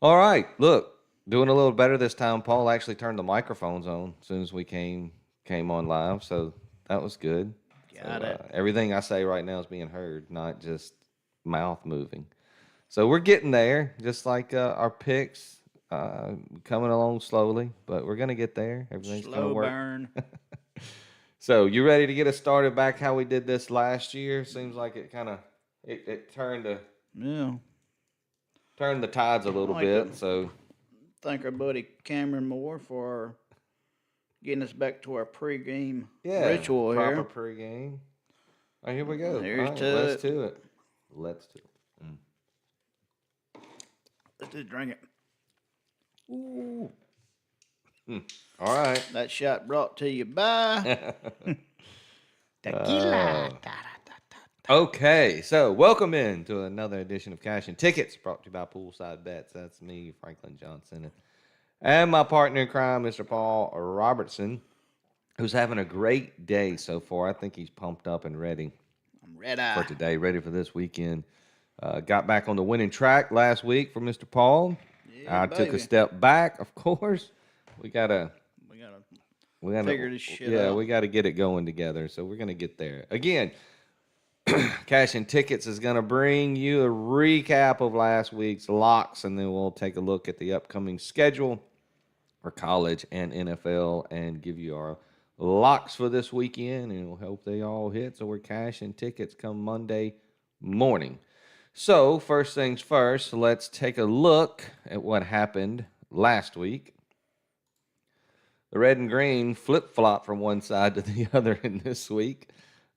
All right, look, doing a little better this time. Paul actually turned the microphones on as soon as we came on live, so that was good. So Got it. everything I say right now is being heard, not just mouth moving. So we're getting there, just like our picks coming along slowly, but we're gonna get there. Everything's gonna Slow work. burn. So you ready to get us started back how we did this last year? Seems like it kind of it Yeah. turned the tides a I'd little like to bit. So thank our buddy Cameron Moore for getting us back to our pregame yeah, ritual proper here. pregame. All right, here we go. All Here's right, to let's it. do it. Let's do it. Let's just drink it. Ooh. All right. That shot brought to you by tequila. Okay, so welcome in to another edition of Cash and Tickets, brought to you by Poolside Bets. That's me, Franklin Johnson, and my partner in crime, Mr. Paul Robertson, who's having a great day so far. I think he's pumped up and ready I'm red for eye. today, ready for this weekend. Got back on the winning track last week for Mr. Paul. Yeah, I took a baby. step back, of course. We gotta We gotta figure this shit out. we gotta get it going together. So we're gonna get there again. Cash and Tickets is going to bring you a recap of last week's locks, and then we'll take a look at the upcoming schedule for college and NFL and give you our locks for this weekend, and we'll hope they all hit. So we're Cash and Tickets come Monday morning. So first things first, let's take a look at what happened last week. The red and green flip-flop from one side to the other in this week.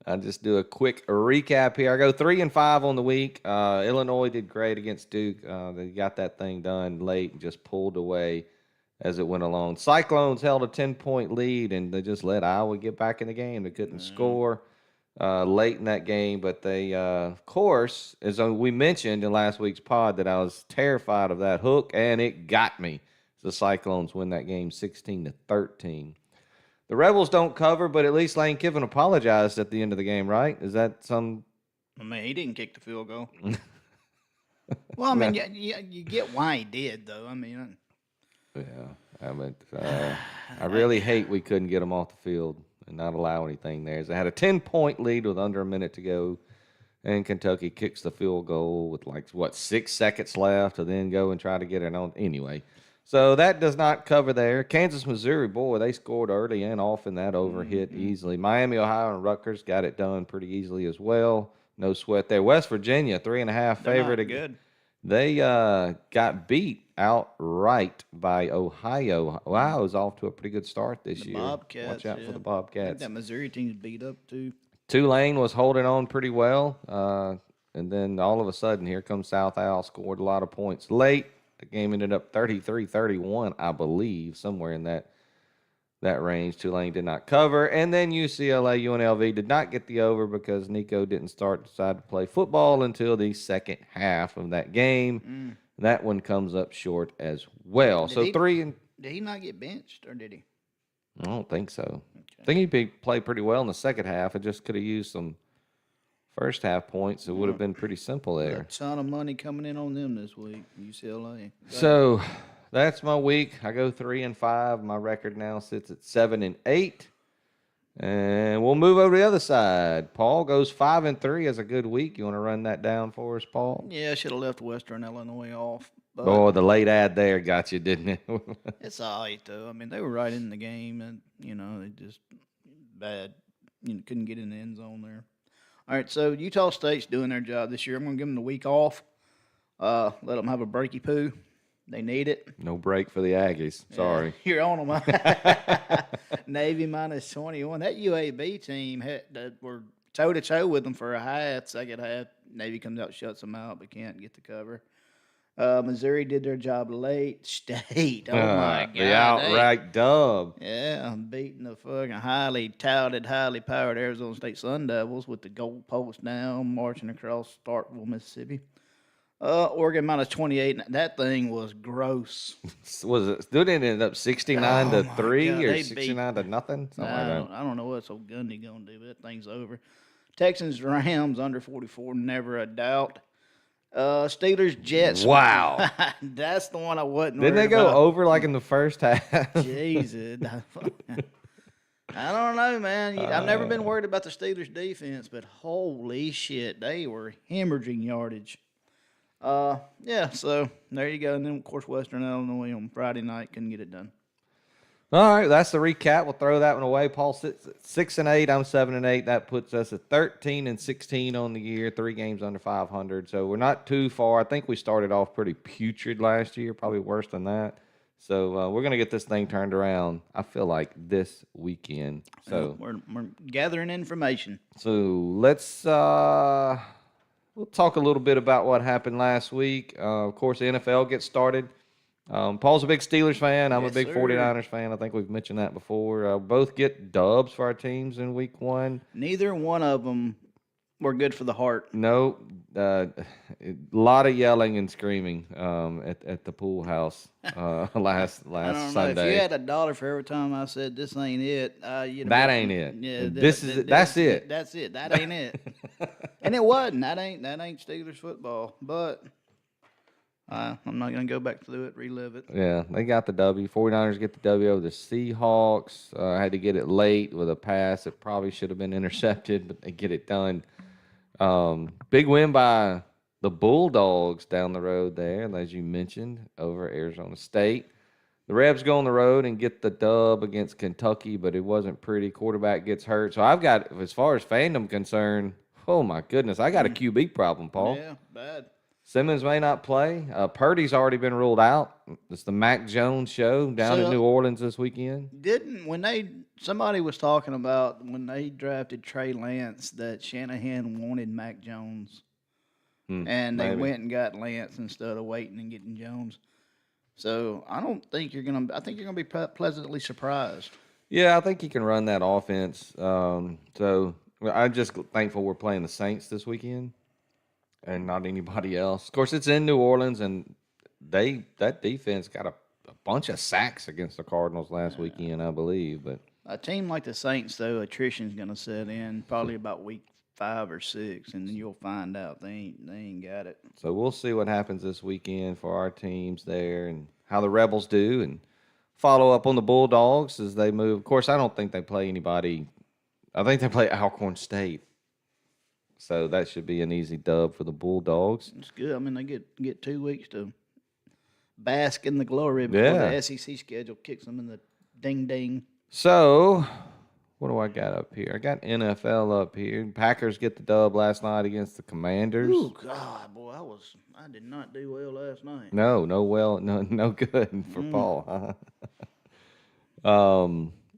I'll just do a quick recap here. I go 3-5 on the week. Illinois did great against Duke. They got that thing done late and just pulled away as it went along. Cyclones held a 10-point lead, and they just let Iowa get back in the game. They couldn't score late in that game, but they, of course, as we mentioned in last week's pod, that I was terrified of that hook, and it got me. The Cyclones win that game 16-13. The Rebels don't cover, but at least Lane Kiffin apologized at the end of the game, right? Is that some? I mean, he didn't kick the field goal. Well, I mean, you get why he did, though. I mean, I really hate we couldn't get them off the field and not allow anything there. They had a 10-point lead with under a minute to go, and Kentucky kicks the field goal with 6 seconds left to then go and try to get it on. Anyway. So that does not cover there. Kansas, Missouri, boy, they scored early and often. That over hit easily. Miami, Ohio, and Rutgers got it done pretty easily as well. No sweat there. West Virginia, 3.5 favorite. good. They got beat outright by Ohio. Ohio's off to a pretty good start this year. Bobcats. Watch out for the I think Bobcats. that Missouri team's beat up, too. Tulane was holding on pretty well. And then all of a sudden, here comes South Al, scored a lot of points late. The game ended up 33-31, I believe, somewhere in that range. Tulane did not cover. And then UCLA, UNLV did not get the over because Nico didn't decide to play football until the second half of that game. That one comes up short as well. Did Did he not get benched, or did he? I don't think so. Okay. I think he played pretty well in the second half. It just could have used some first half points. It would have been pretty simple there. A ton of money coming in on them this week, UCLA. So that's my week. I go 3-5. My record now sits at 7-8. And we'll move over to the other side. Paul goes 5-3 as a good week. You want to run that down for us, Paul? Yeah, I should have left Western Illinois off. But Oh, the late ad there got you, didn't it? it's all right, though. I mean, they were right in the game, and, they just bad. Couldn't get in the end zone there. All right, so Utah State's doing their job this year. I'm going to give them the week off. Let them have a breaky poo. They need it. No break for the Aggies. Sorry. Yeah, you're on them. Navy minus 21. That UAB team that were toe-to-toe with them for a half. Second half, Navy comes out, shuts them out, but can't get the cover. Missouri did their job late. State, oh my God. The outright dub. Yeah, I'm beating the fucking highly touted, highly powered Arizona State Sun Devils with the goalpost down, marching across Starkville, Mississippi. Oregon minus 28. That thing was gross. Was it? Did it end up 69-3 God, or they 69 to nothing? Something like that. I don't know what's old Gundy gonna do, but that thing's over. Texans Rams under 44, never a doubt. Steelers Jets. Wow. That's the one I wasn't. Didn't they worried go about. over like in the first half? Jesus. I don't know, man. I've never been worried about the Steelers defense, but holy shit, they were hemorrhaging yardage. Yeah, so there you go. And then, of course, Western Illinois on Friday night couldn't get it done. All right, that's the recap. We'll throw that one away. Paul 6-8. I'm 7-8. That puts us at 13-16 on the year. 3 games under 500. So we're not too far. I think we started off pretty putrid last year, probably worse than that. So we're gonna get this thing turned around. I feel like this weekend. So we're gathering information. So let's we'll talk a little bit about what happened last week. Of course, the NFL gets started. Paul's a big Steelers fan. I'm a big 49ers fan. I think we've mentioned that before. Both get dubs for our teams in week 1. Neither one of them were good for the heart. No, a lot of yelling and screaming at the pool house last I don't Sunday. know. If you had $1 for every time I said this ain't it, that ain't it. Yeah, that's it. That's it. That ain't it. And it wasn't. That ain't Steelers football. But I'm not gonna go back through it, relive it. Yeah, they got the W. 49ers get the W over the Seahawks. Had to get it late with a pass that probably should have been intercepted, but they get it done. Big win by the Bulldogs down the road there, as you mentioned, over Arizona State. The Rebs go on the road and get the dub against Kentucky, but it wasn't pretty. Quarterback gets hurt. So I've got, as far as fandom concerned, oh my goodness, I got a QB problem, Paul. Yeah, bad. Simmons may not play. Purdy's already been ruled out. It's the Mac Jones show down in New Orleans this weekend. Somebody was talking about when they drafted Trey Lance that Shanahan wanted Mac Jones. And they went and got Lance instead of waiting and getting Jones. So I think you're gonna be pleasantly surprised. Yeah, I think he can run that offense. So I'm just thankful we're playing the Saints this weekend and not anybody else. Of course, it's in New Orleans, and that defense got a bunch of sacks against the Cardinals last weekend, I believe. But a team like the Saints, though, attrition's going to set in probably about week 5 or 6, and then you'll find out they ain't got it. So we'll see what happens this weekend for our teams there and how the Rebels do, and follow up on the Bulldogs as they move. Of course, I don't think they play anybody. I think they play Alcorn State. So that should be an easy dub for the Bulldogs. It's good. I mean, they get 2 weeks to bask in the glory before the SEC schedule kicks them in the ding-ding. So, what do I got up here? I got NFL up here. Packers get the dub last night against the Commanders. Oh God, boy, I did not do well last night. No good for Paul. Huh?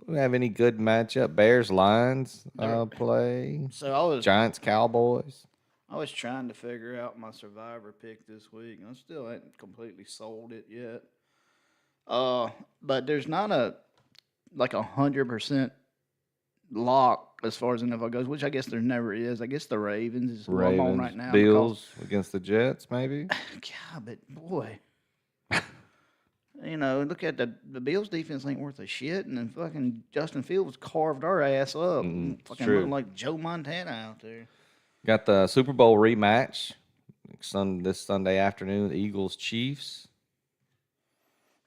Do we have any good matchup? Bears Lions play. So Giants Cowboys. I was trying to figure out my survivor pick this week, and I still hadn't completely sold it yet. But there's not a 100% lock as far as NFL goes, which I guess there never is. I guess the Ravens is who I'm on right now. Bills against the Jets, maybe. God, but boy, look at the Bills defense ain't worth a shit, and then fucking Justin Fields carved our ass up, fucking looking like Joe Montana out there. Got the Super Bowl rematch this Sunday afternoon. The Eagles Chiefs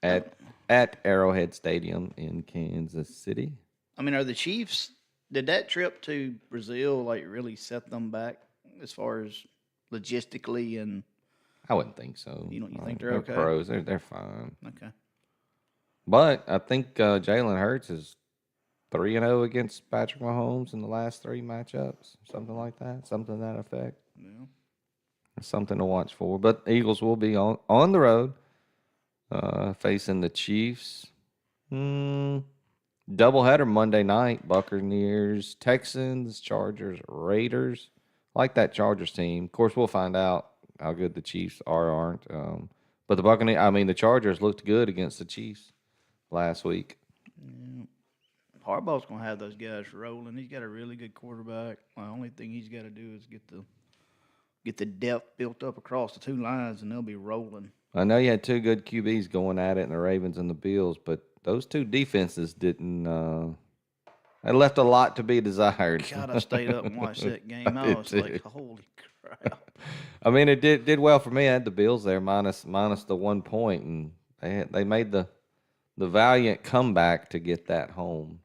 at Arrowhead Stadium in Kansas City. I mean, are the Chiefs? Did that trip to Brazil really set them back as far as logistically and? I wouldn't think so. You think they're okay? Pros. They're fine. Okay. But I think Jalen Hurts is 3-0 against Patrick Mahomes in the last 3 matchups, something like that, something to that effect. Yeah. Something to watch for. But Eagles will be on the road facing the Chiefs. Doubleheader Monday night, Buccaneers, Texans, Chargers, Raiders. Like that Chargers team. Of course, we'll find out how good the Chiefs are or aren't. But the Chargers looked good against the Chiefs last week. Yeah. Harbaugh's going to have those guys rolling. He's got a really good quarterback. The only thing he's got to do is get the depth built up across the 2 lines, and they'll be rolling. I know you had 2 good QBs going at it in the Ravens and the Bills, but those 2 defenses didn't It left a lot to be desired. God, I stayed up and watched that game. I did was too. like, holy crap. I mean, it did well for me. I had the Bills there minus the 1 point, and they made the valiant comeback to get that home.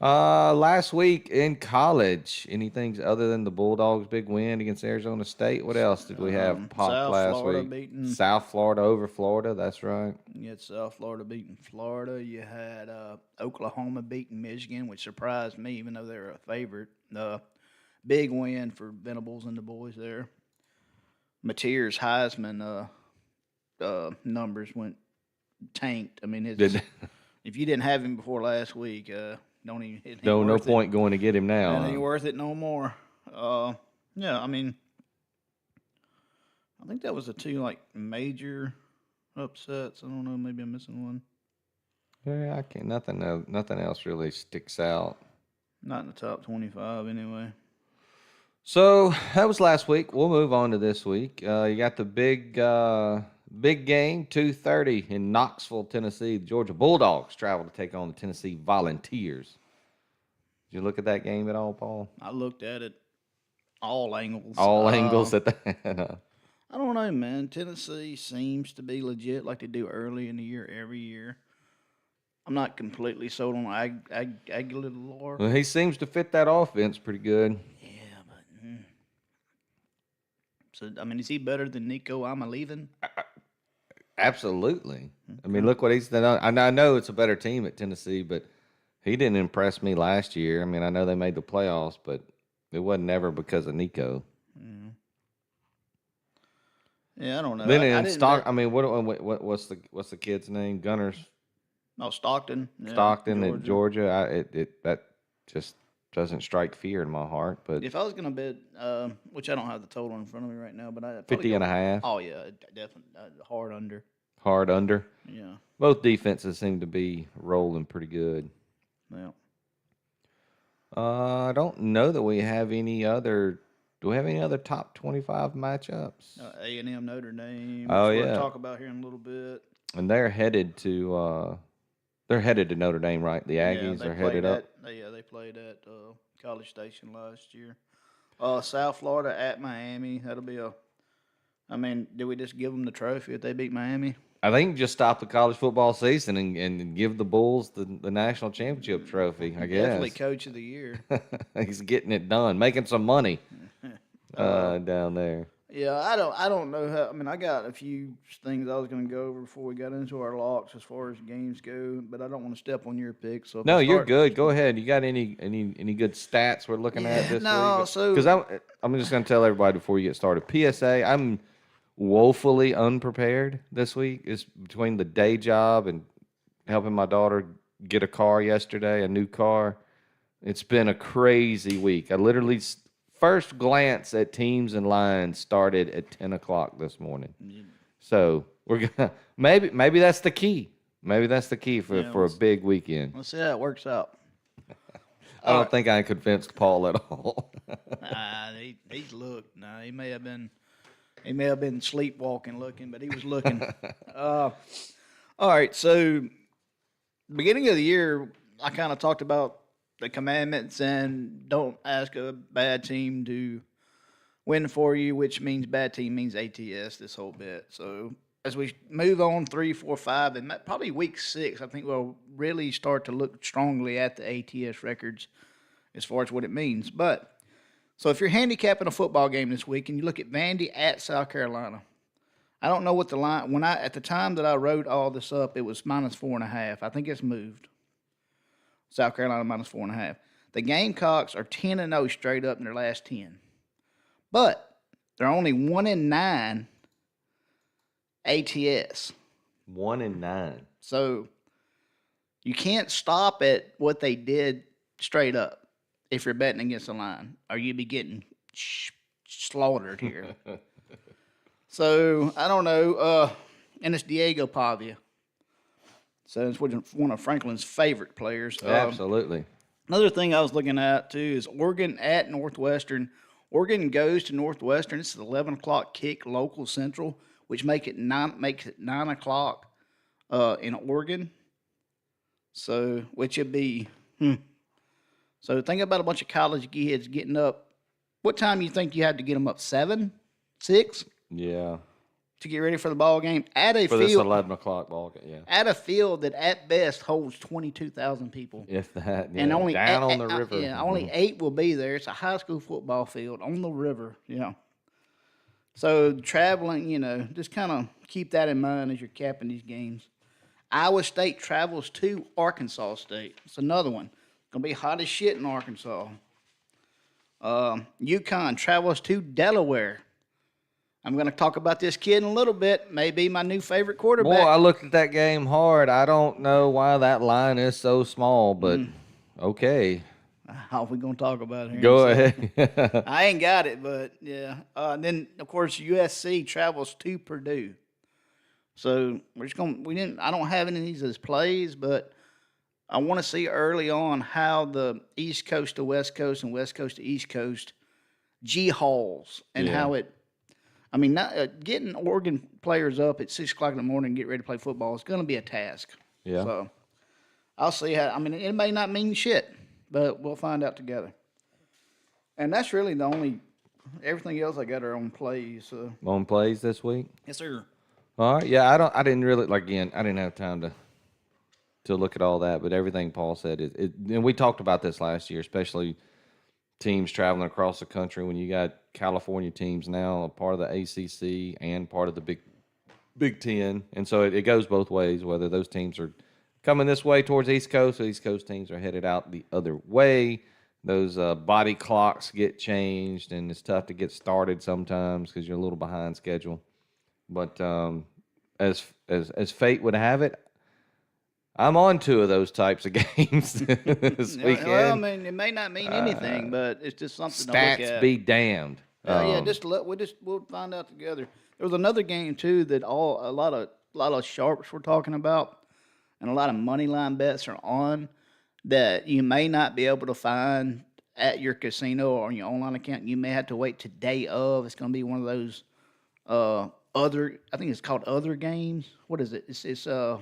Last week in college, anything other than the Bulldogs' big win against Arizona State? What else did we have popped South last Florida week? beating. South Florida over Florida. That's right. You had South Florida beating Florida. You had Oklahoma beating Michigan, which surprised me, even though they were a favorite. Big win for Venables and the boys there. Mateer's Heisman numbers went tanked. I mean, if you didn't have him before last week, don't even. No point going to get him now. It ain't worth it no more. Yeah, I mean, I think that was the two like major upsets. I don't know. Maybe I'm missing one. Yeah, I can't. Nothing else really sticks out. Not in the top 25, anyway. So that was last week. We'll move on to this week. You got the big game, 2:30 in Knoxville, Tennessee. The Georgia Bulldogs travel to take on the Tennessee Volunteers. Did you look at that game at all, Paul? I looked at it all angles. All angles at that. I don't know, man. Tennessee seems to be legit like they do early in the year every year. I'm not completely sold on Aguilar. Well, he seems to fit that offense pretty good. Yeah, but so I mean, is he better than Nico Leaving? Absolutely. Okay. I mean, look what he's done. I know it's a better team at Tennessee, but he didn't impress me last year. I mean, I know they made the playoffs, but it wasn't ever because of Nico. Yeah, I don't know. Then what's the kid's name? Gunners. Oh, Stockton. Yeah, Stockton at Georgia. That just doesn't strike fear in my heart. But if I was going to bet, which I don't have the total in front of me right now, but I 50.5. Oh yeah, definitely hard under. Hard under. Yeah. Both defenses seem to be rolling pretty good. Yeah. I don't know that we have any other. Do we have any other top 25 matchups? A&M Notre Dame. Oh, which yeah. We'll talk about here in a little bit. And they're headed to Notre Dame, right? The Aggies are headed up. They played at College Station last year. South Florida at Miami. That'll be I mean, do we just give them the trophy if they beat Miami? I think just stop the college football season and give the Bulls the national championship trophy, I guess. Definitely Coach of the Year. He's getting it done, making some money down there. Yeah, I don't know how. I mean, I got a few things I was going to go over before we got into our locks as far as games go, but I don't want to step on your picks. So no, you're good. Go ahead. You got any good stats we're looking at this week? Because I'm just going to tell everybody before you get started. PSA, I'm woefully unprepared this week. It's between the day job and helping my daughter get a car yesterday, a new car. It's been a crazy week. I literally first glance at teams and lines started at 10 o'clock this morning. So we're gonna maybe that's the key. Maybe that's the key for a big weekend. Let's see how it works out. I don't think I convinced Paul at all. He's looked. Nah, he may have been sleepwalking looking, but he was looking. All right, so beginning of the year, I kind of talked about the commandments and don't ask a bad team to win for you, which means bad team means ATS this whole bit. So as we move on 3, 4, 5, and probably week 6, I think we'll really start to look strongly at the ATS records as far as what it means. But so if you're handicapping a football game this week and you look at Vandy at South Carolina, I don't know what the line, at the time that I wrote all this up, it was -4.5. I think it's moved. South Carolina -4.5. The Gamecocks are 10-0 straight up in their last 10. But they're only 1-9 ATS. 1-9. So you can't stop at what they did straight up if you're betting against the line, or you'd be getting slaughtered here. So I don't know. And it's Diego Pavia. So it's one of Franklin's favorite players. Absolutely. Another thing I was looking at, too, is Oregon at Northwestern. Oregon goes to Northwestern. It's an 11 o'clock kick local central, which makes it 9 o'clock in Oregon. So, which would be So think about a bunch of college kids getting up. What time you think you had to get them up? 7, 6 Yeah. to get ready for the ball game at a For this field 11 o'clock ball game, yeah. at a field that at best holds 22,000 people. If that, yeah. And only down on the river. Yeah, only 8 will be there. It's a high school football field on the river. Yeah. So traveling, just kind of keep that in mind as you're capping these games. Iowa State travels to Arkansas State. It's another one. Gonna be hot as shit in Arkansas. UConn travels to Delaware. I'm going to talk about this kid in a little bit. Maybe my new favorite quarterback. Boy, I looked at that game hard. I don't know why that line is so small, but okay. How we going to talk about it here? Go ahead. I ain't got it, but yeah. Then of course USC travels to Purdue. So we're just going. I don't have any of these as plays, but I want to see early on how the East Coast to West Coast and West Coast to East Coast G-Halls and how it. I mean, getting Oregon players up at 6 o'clock in the morning and get ready to play football is going to be a task. Yeah. So I'll see how. I mean, it may not mean shit, but we'll find out together. And that's really the only. Everything else I got are on plays. So. On plays this week? Yes, sir. All right. Yeah, I didn't really I didn't have time to look at all that, but everything Paul said and we talked about this last year, especially teams traveling across the country when you got California teams now a part of the ACC and part of the Big Ten, and so it goes both ways. Whether those teams are coming this way towards East Coast, or East Coast teams are headed out the other way. Those body clocks get changed, and it's tough to get started sometimes because you're a little behind schedule. But as fate would have it, I'm on 2 of those types of games this weekend. Well, I mean, it may not mean anything, but it's just something to look at. Stats be damned. We'll find out together. There was another game too that a lot of sharps were talking about, and a lot of money line bets are on that you may not be able to find at your casino or on your online account. You may have to wait to day of. It's going to be one of those other. I think it's called other games. What is it? It's the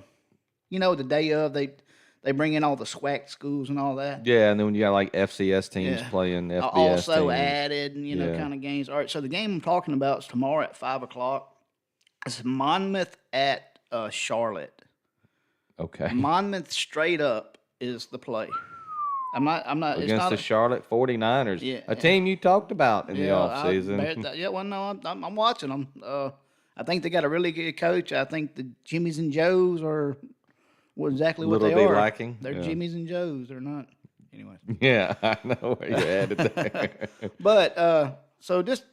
day of they bring in all the SWAC schools and all that. Yeah, and then when you got like FCS teams playing FBS also teams. added, kind of games. All right, so the game I'm talking about is tomorrow at 5 o'clock. It's Monmouth at Charlotte. Okay. Monmouth straight up is the play. I'm not against the Charlotte 49ers, a team you talked about in the offseason. I'm watching them. I think they got a really good coach. I think the Jimmies and Joes are exactly what they are. Lacking. They're Jimmies and Joes. They're not. Anyways. Yeah, I know where you're headed there. But so just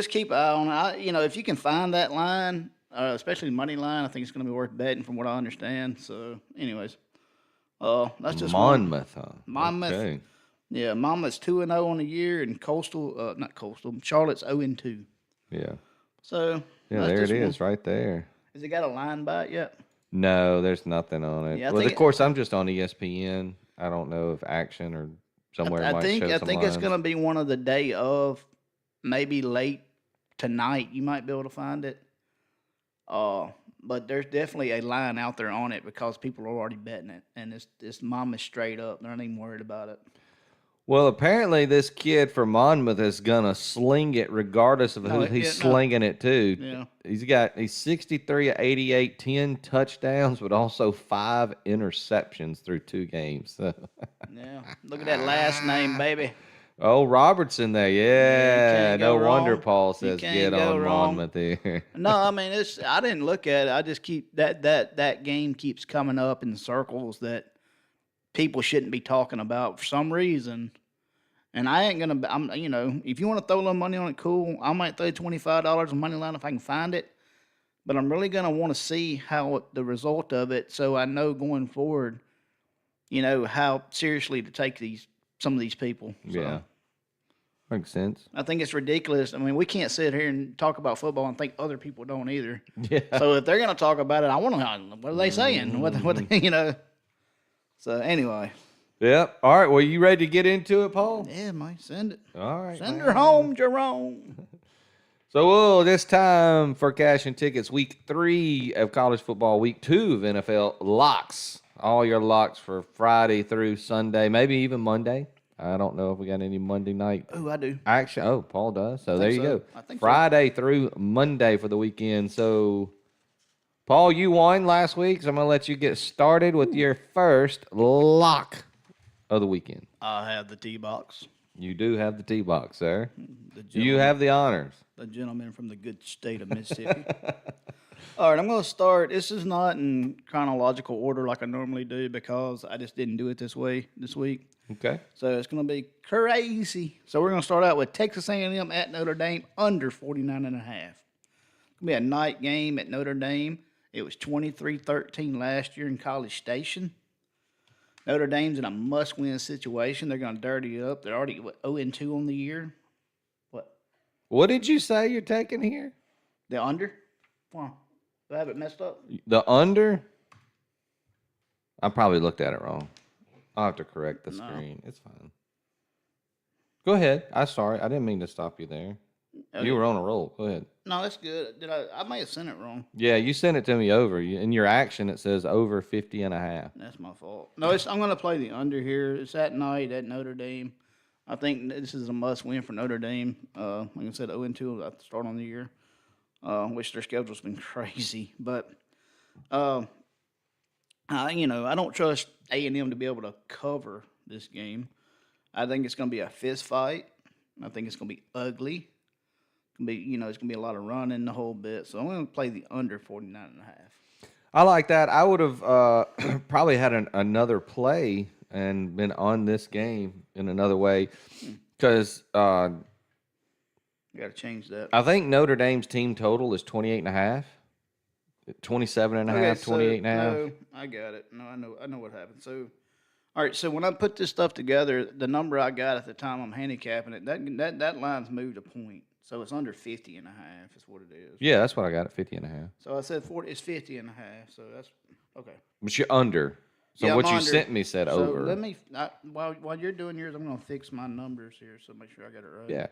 keep an eye on it. If you can find that line, especially money line, I think it's going to be worth betting from what I understand. So, anyways, that's just Monmouth, huh? Monmouth. Okay. Yeah, Monmouth's 2-0 on the year, and Charlotte's 0-2. Yeah. So yeah, there it is, right there. Has it got a line by it yet? No, there's nothing on it. Yeah, of course, I'm just on ESPN. I don't know if Action or somewhere I might think show some it's lines. going to be one of the day of, maybe late tonight. You might be able to find it. But there's definitely a line out there on it because people are already betting it, and it's Monmouth straight up. They're not even worried about it. Well, apparently this kid from Monmouth is gonna sling it regardless of who he's slinging it to. Yeah. He's 63 of 88, 10 touchdowns, but also 5 interceptions through 2 games. So. Yeah. Look at that last name, baby. Oh, Robertson there. Yeah. No wonder wrong. Paul says get on Monmouth here. No, I mean I didn't look at it. I just keep that game keeps coming up in circles that people shouldn't be talking about for some reason. And I ain't gonna. If you want to throw a little money on it, cool. I might throw $25 on money line if I can find it. But I'm really gonna want to see how the result of it, so I know going forward, how seriously to take some of these people. So, yeah, makes sense. I think it's ridiculous. I mean, we can't sit here and talk about football and think other people don't either. Yeah. So if they're gonna talk about it, I want to know what are they saying? What So anyway. Yep. All right. Well, you ready to get into it, Paul? Yeah, mate. Send it. All right. Send her home, Jerome. So, this time for cash and tickets, week 3 of college football, week 2 of NFL locks. All your locks for Friday through Sunday, maybe even Monday. I don't know if we got any Monday night Oh, I do. action. Oh, Paul does. So I there think you so. go. I think so. Friday through Monday for the weekend. So, Paul, you won last week, so I'm going to let you get started with your first lock of the weekend. I have the tee box. You do have the tee box, sir. The You have the honors. the gentleman from the good state of Mississippi. All right, I'm going to start. This is not in chronological order like I normally do because I just didn't do it this way this week. Okay. So it's going to be crazy. So we're going to start out with Texas A&M at Notre Dame under 49.5. It's going to be a night game at Notre Dame. It was 23-13 last year in College Station. Notre Dame's in a must-win situation. They're going to dirty it up. They're already 0-2 on the year. What did you say you're taking here? The under? Wow. Do I have it messed up? The under? I probably looked at it wrong. I'll have to correct the screen. It's fine. Go ahead. I'm sorry. I didn't mean to stop you there. Okay. You were on a roll. Go ahead. No, that's good. I may have sent it wrong. Yeah, you sent it to me over. In your action, it says over 50.5. That's my fault. No, I'm going to play the under here. It's at night at Notre Dame. I think this is a must-win for Notre Dame. Like I said, 0-2 at the start on the year, which their schedule's been crazy. But, I don't trust A&M to be able to cover this game. I think it's going to be a fist fight. I think it's going to be ugly. It's going to be a lot of running the whole bit. So I'm going to play the under 49.5. I like that. I would have probably had another play and been on this game in another way because You got to change that. I think Notre Dame's team total is 28.5, 27.5, 28.5. No, I got it. No, I know what happened. So, all right. So when I put this stuff together, the number I got at the time I'm handicapping it. That line's moved a point, so it's under 50.5 is what it is. Yeah, that's what I got at 50.5. So I said 40. It's 50.5. So that's okay. But you're under. So Yeah, what I'm you under. sent me said So over. let me while you're doing yours, I'm gonna fix my numbers here so make sure I got it right. Yeah.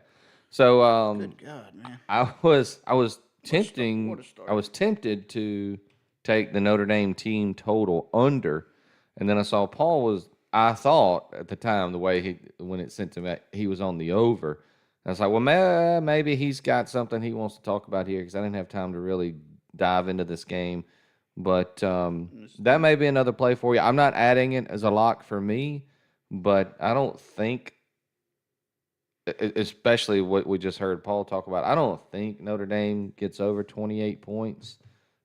So Good God, man. I was tempting. What a start. I was tempted to take the Notre Dame team total under, and then I saw Paul was. I thought at the time the way when it sent to me he was on the over. I was like, well, maybe he's got something he wants to talk about here because I didn't have time to really dive into this game. But that may be another play for you. I'm not adding it as a lock for me, but I don't think, especially what we just heard Paul talk about, I don't think Notre Dame gets over 28 points.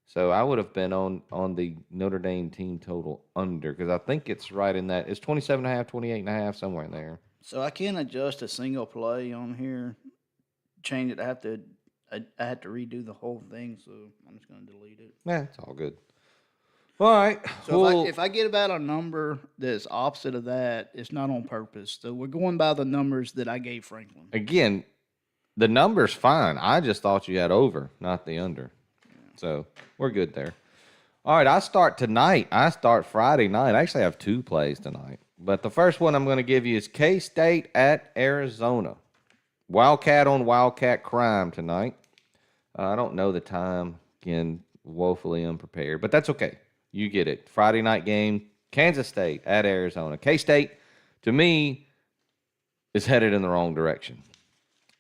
So I would have been on the Notre Dame team total under because I think it's right in that. It's 27.5, 28.5, somewhere in there. So I can't adjust a single play on here, change it. I have to redo the whole thing, so I'm just going to delete it. Yeah, it's all good. All right. So well, if I get about a number that's opposite of that, it's not on purpose. So we're going by the numbers that I gave Franklin. again, the number's fine. I just thought you had over, not the under. So we're good there. All right, I start tonight. I start Friday night. I actually have two plays tonight. But the first one I'm going to give you is K-State at Arizona. Wildcat on Wildcat crime tonight. I don't know the time. Again, woefully unprepared. But that's okay. You get it. Friday night game, Kansas State at Arizona. K-State, to me, is headed in the wrong direction.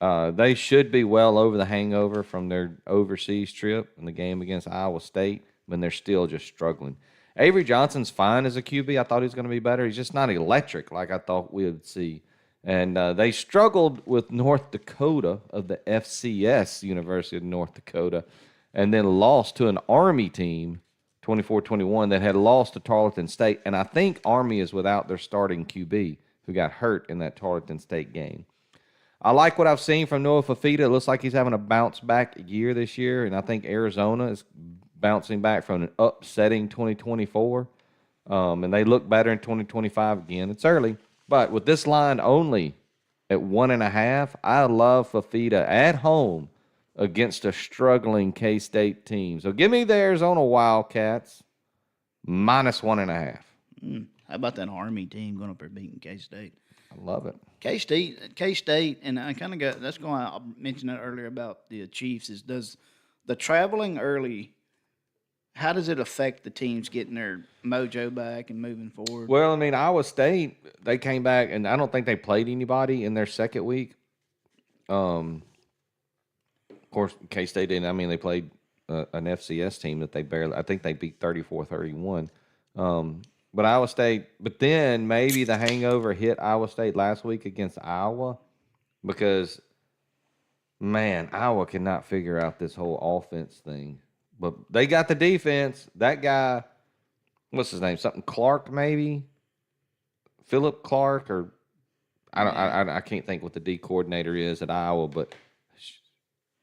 They should be well over the hangover from their overseas trip in the game against Iowa State, but they're still just struggling. Avery Johnson's fine as a QB. I thought he was going to be better. He's just not electric like I thought we would see. And they struggled with North Dakota of the FCS, University of North Dakota, and then lost to an Army team, 24-21, that had lost to Tarleton State. And I think Army is without their starting QB who got hurt in that Tarleton State game. I like what I've seen from Noah Fafita. It looks like he's having a bounce-back year this year, and I think Arizona is bouncing back from an upsetting 2024, and they look better in 2025 again. It's early, but with this line only at 1.5, I love Fafita at home against a struggling K-State team. So give me the Arizona Wildcats minus 1.5. How about that Army team going up there beating K-State? I love it. K-State, and I kind of got that's going. I mentioned that earlier about the Chiefs. Does the traveling early How does it affect the teams getting their mojo back and moving forward? Well, I mean, Iowa State, they came back, and I don't think they played anybody in their second week. Of course, K-State didn't. I mean, they played an FCS team that they barely, I think they beat 34-31. But Iowa State, but then maybe the hangover hit Iowa State last week against Iowa because, man, Iowa cannot figure out this whole offense thing. But they got the defense. That guy, what's his name? Something Clark, maybe? Philip Clark, or I can't think what the D coordinator is at Iowa, but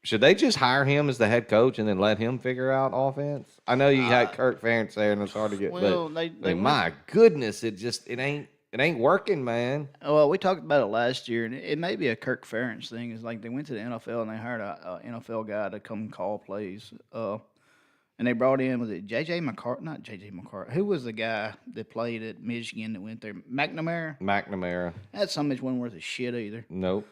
should they just hire him as the head coach and then let him figure out offense? I know you had Kirk Ferentz there, and it's hard to get. Well, but my goodness, it ain't working, man. Well, we talked about it last year, and it may be a Kirk Ferentz thing. It's like they went to the NFL and they hired a NFL guy to come call plays. And they brought in, was it J.J. McCarthy? Not J.J. McCarthy. Who was the guy that played at Michigan that went there? McNamara. That some bitch wasn't worth a shit either. Nope.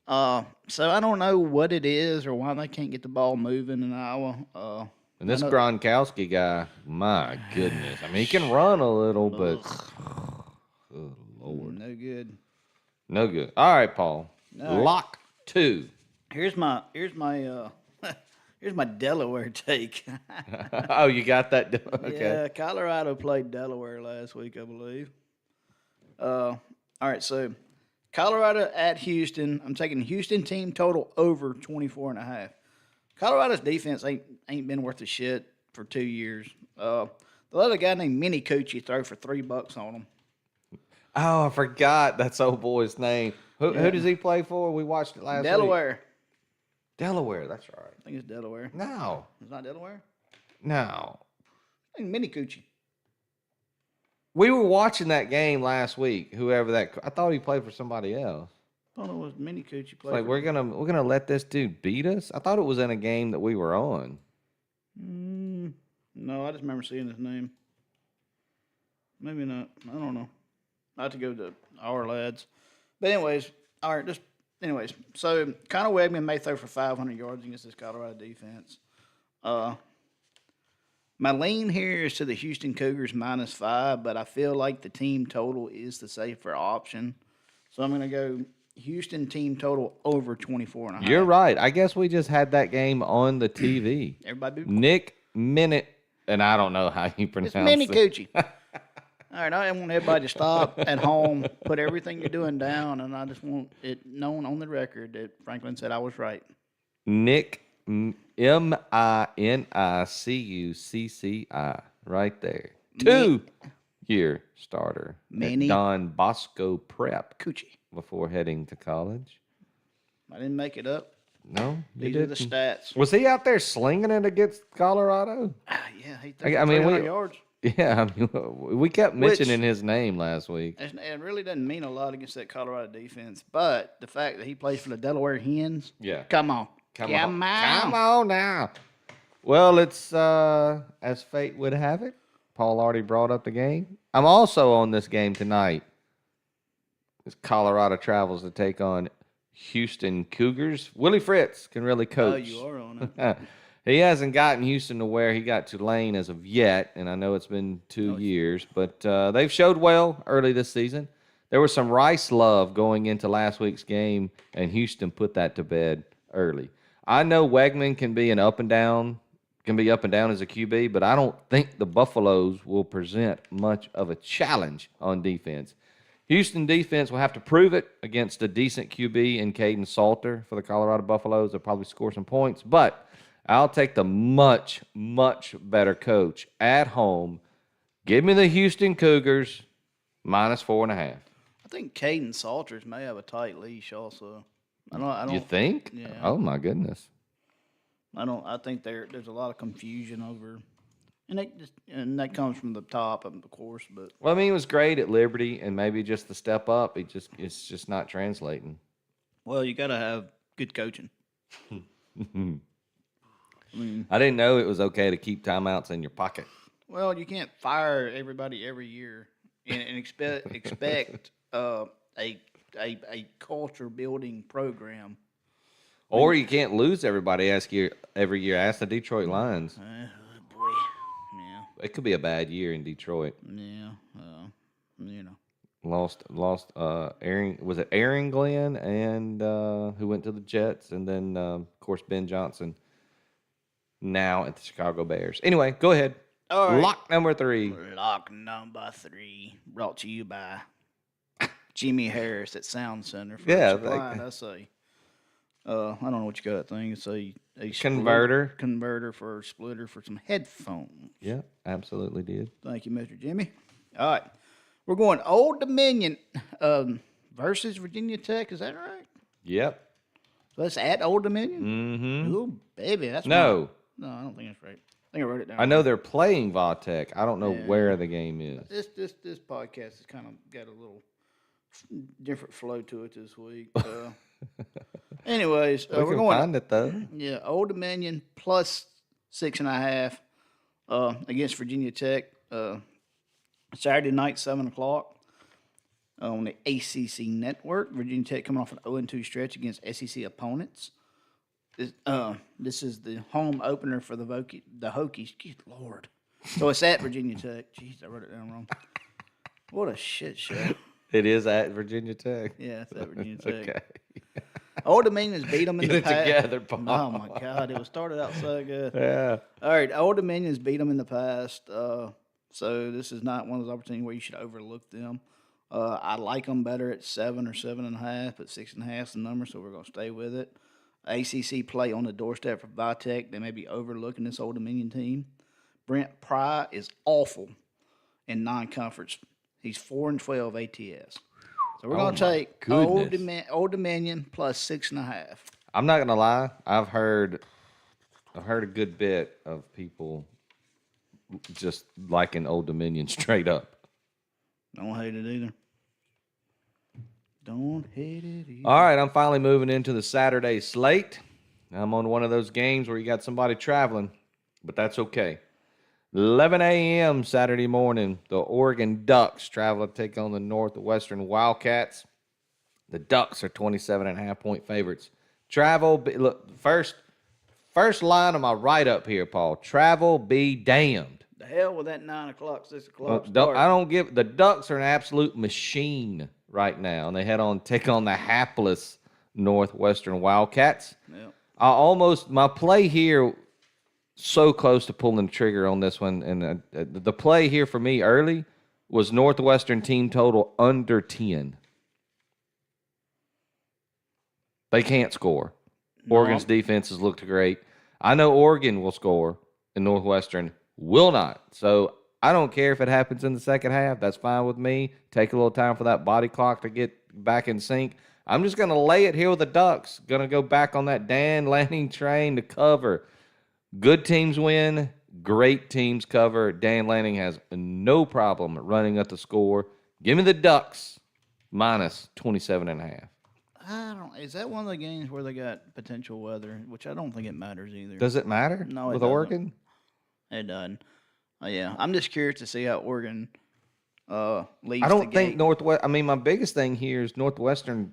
So I don't know what it is or why they can't get the ball moving in Iowa. And this Gronkowski guy, my goodness. I mean, he can run a little, but good Lord. No good. No good. All right, Paul. All right. Lock 2. Here's my Delaware take. Oh, you got that? Okay. Yeah, Colorado played Delaware last week, I believe. All right, so Colorado at Houston. I'm taking Houston team total over 24.5. Colorado's defense ain't been worth a shit for 2 years. They let a guy named Mini Coochie throw for $3 on him. Oh, I forgot that's old boy's name. Who does he play for? We watched it last week. Delaware, that's right. I think it's Delaware. No. It's not Delaware? No. I think Mini Coochie. We were watching that game last week. I thought he played for somebody else. I thought it was Mini Coochie. Like we're gonna let this dude beat us. I thought it was in a game that we were on. No, I just remember seeing his name. Maybe not. I don't know. I have to go to our lads. But anyways, all right. So Conor Wegman may throw for 500 yards against this Colorado defense. My lean here is to the Houston Cougars -5, but I feel like the team total is the safer option. So I'm going to go Houston team total over 24.5. You're right. I guess we just had that game on the TV. Everybody be Nick Minute, and I don't know how you pronounce it. It's Mini Coochie. All right, I want everybody to stop at home, put everything you're doing down, and I just want it known on the record that Franklin said I was right. Nick, Minicucci, right there. 2-year starter at Don Bosco Prep Coochie. before heading to college. I didn't make it up. No, These are the stats. Was he out there slinging it against Colorado? Yeah, he threw 300 yards. Yeah, I mean, we kept mentioning his name last week. It really doesn't mean a lot against that Colorado defense, but the fact that he plays for the Delaware Hens, come on now. Well, it's as fate would have it. Paul already brought up the game. I'm also on this game tonight. As Colorado travels to take on Houston Cougars. Willie Fritz can really coach. Oh, you are on it. He hasn't gotten Houston to where he got Tulane as of yet, and I know it's been 2 years, but they've showed well early this season. There was some Rice love going into last week's game, and Houston put that to bed early. I know Wegman can be up and down as a QB, but I don't think the Buffaloes will present much of a challenge on defense. Houston defense will have to prove it against a decent QB in Caden Salter for the Colorado Buffaloes. They'll probably score some points, but I'll take the much, much better coach at home. Give me the Houston Cougars -4.5. I think Caden Salters may have a tight leash also. I don't. You think? Yeah. Oh my goodness. I think there's a lot of confusion over, and that comes from the top, of course. But Well, I mean, he was great at Liberty, and maybe just the step up, it's just not translating. well, you got to have good coaching. I didn't know it was okay to keep timeouts in your pocket. Well, you can't fire everybody every year and expect a culture building program. Or you can't lose everybody every year. Ask the Detroit Lions. Boy, it could be a bad year in Detroit. Yeah, you know. Lost Aaron, was it Aaron Glenn and who went to the Jets, and then of course Ben Johnson now at the Chicago Bears. Anyway, go ahead. All right. Lock number 3. Lock number 3, brought to you by Jimmy Harris at Sound Center for supplying us a I don't know what you call that thing. It's a converter for a splitter for some headphones. Yeah, absolutely did. Thank you, Mr. Jimmy. All right. We're going Old Dominion versus Virginia Tech. Is that right? Yep. So that's at Old Dominion? Mm-hmm. Ooh, baby. That's no. No, I don't think that's right. I think I wrote it down. I know they're playing Vatech. I don't know where the game is. This podcast has kind of got a little different flow to it this week. Anyways, we're going to find it, though. Yeah, Old Dominion plus 6.5 against Virginia Tech. Saturday night, 7 o'clock on the ACC network. Virginia Tech coming off an 0-2 stretch against SEC opponents. This is the home opener for the Hokies. Good Lord. So it's at Virginia Tech. Jeez, I wrote it down wrong. What a shit show. It is at Virginia Tech. Yeah, it's at Virginia Tech. Okay. Old Dominion's beat them in the past. Get it together, Paul. Oh, my God. It was started out so good. Yeah. All right. Old Dominion's beat them in the past. So this is not one of those opportunities where you should overlook them. I like them better at 7 or 7.5, but 6.5 is the number, so we're going to stay with it. ACC play on the doorstep for Vatech. They may be overlooking this Old Dominion team. Brent Pry is awful in non-conference. He's 4-12 ATS. So we're going to take Old Dominion plus 6.5. I'm not going to lie. I've heard a good bit of people just liking Old Dominion straight up. Don't hate it either. Don't hate it either. All right, I'm finally moving into the Saturday slate. I'm on one of those games where you got somebody traveling, but that's okay. 11 a.m. Saturday morning, the Oregon Ducks travel to take on the Northwestern Wildcats. The Ducks are 27.5-point favorites. Look, first line of my write-up here, Paul. Travel be damned. The hell with that 9 o'clock, 6 o'clock start. The Ducks are an absolute machine right now, and they take on the hapless Northwestern Wildcats. Yep. My play here, so close to pulling the trigger on this one, and the play here for me early was Northwestern team total under 10. They can't score. No. Oregon's defense has looked great. I know Oregon will score, and Northwestern will not. So I don't care if it happens in the second half. That's fine with me. Take a little time for that body clock to get back in sync. I'm just going to lay it here with the Ducks. Going to go back on that Dan Lanning train to cover. Good teams win. Great teams cover. Dan Lanning has no problem running up the score. Give me the Ducks minus 27.5. Is that one of the games where they got potential weather, which I don't think it matters either. Does it matter? No, with Oregon? It doesn't. Yeah, I'm just curious to see how Oregon leads. I don't think Northwest. I mean, my biggest thing here is Northwestern.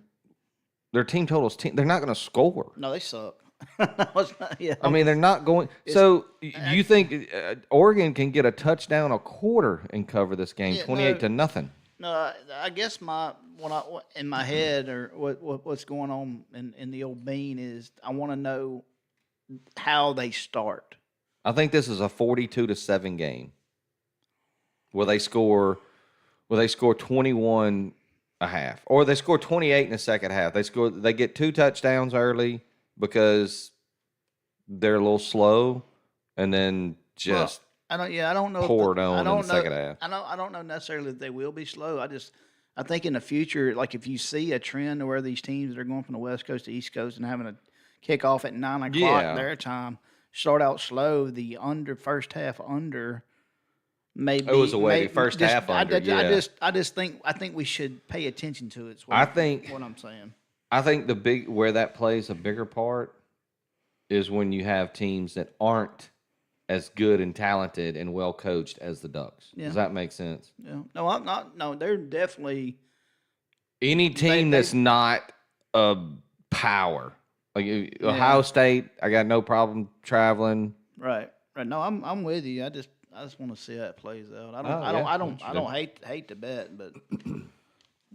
Their team totals. They're not going to score. No, they suck. I mean, they're not going. So you think Oregon can get a touchdown a quarter and cover this game, 28-0? No, I guess in my head or what's going on in the old bean is I want to know how they start. I think this is a 42-7 game where they score 21 a half, or they score 28 in the second half. They get 2 touchdowns early because they're a little slow, and then just I don't know. Poured on in the second half. I don't know necessarily that they will be slow. I think in the future, like if you see a trend where these teams that are going from the West Coast to East Coast and having a kickoff at 9 o'clock their time, start out slow. The first half under. Maybe it was a first half under. I think we should pay attention to it. What I'm saying. I think where that plays a bigger part is when you have teams that aren't as good and talented and well coached as the Ducks. Yeah. Does that make sense? Yeah. No, I'm not. No, they're definitely any team that's not a power. Like Ohio State, I got no problem traveling. Right. No, I'm with you. I just want to see how it plays out. Oh, yeah, I don't hate to bet, but I'm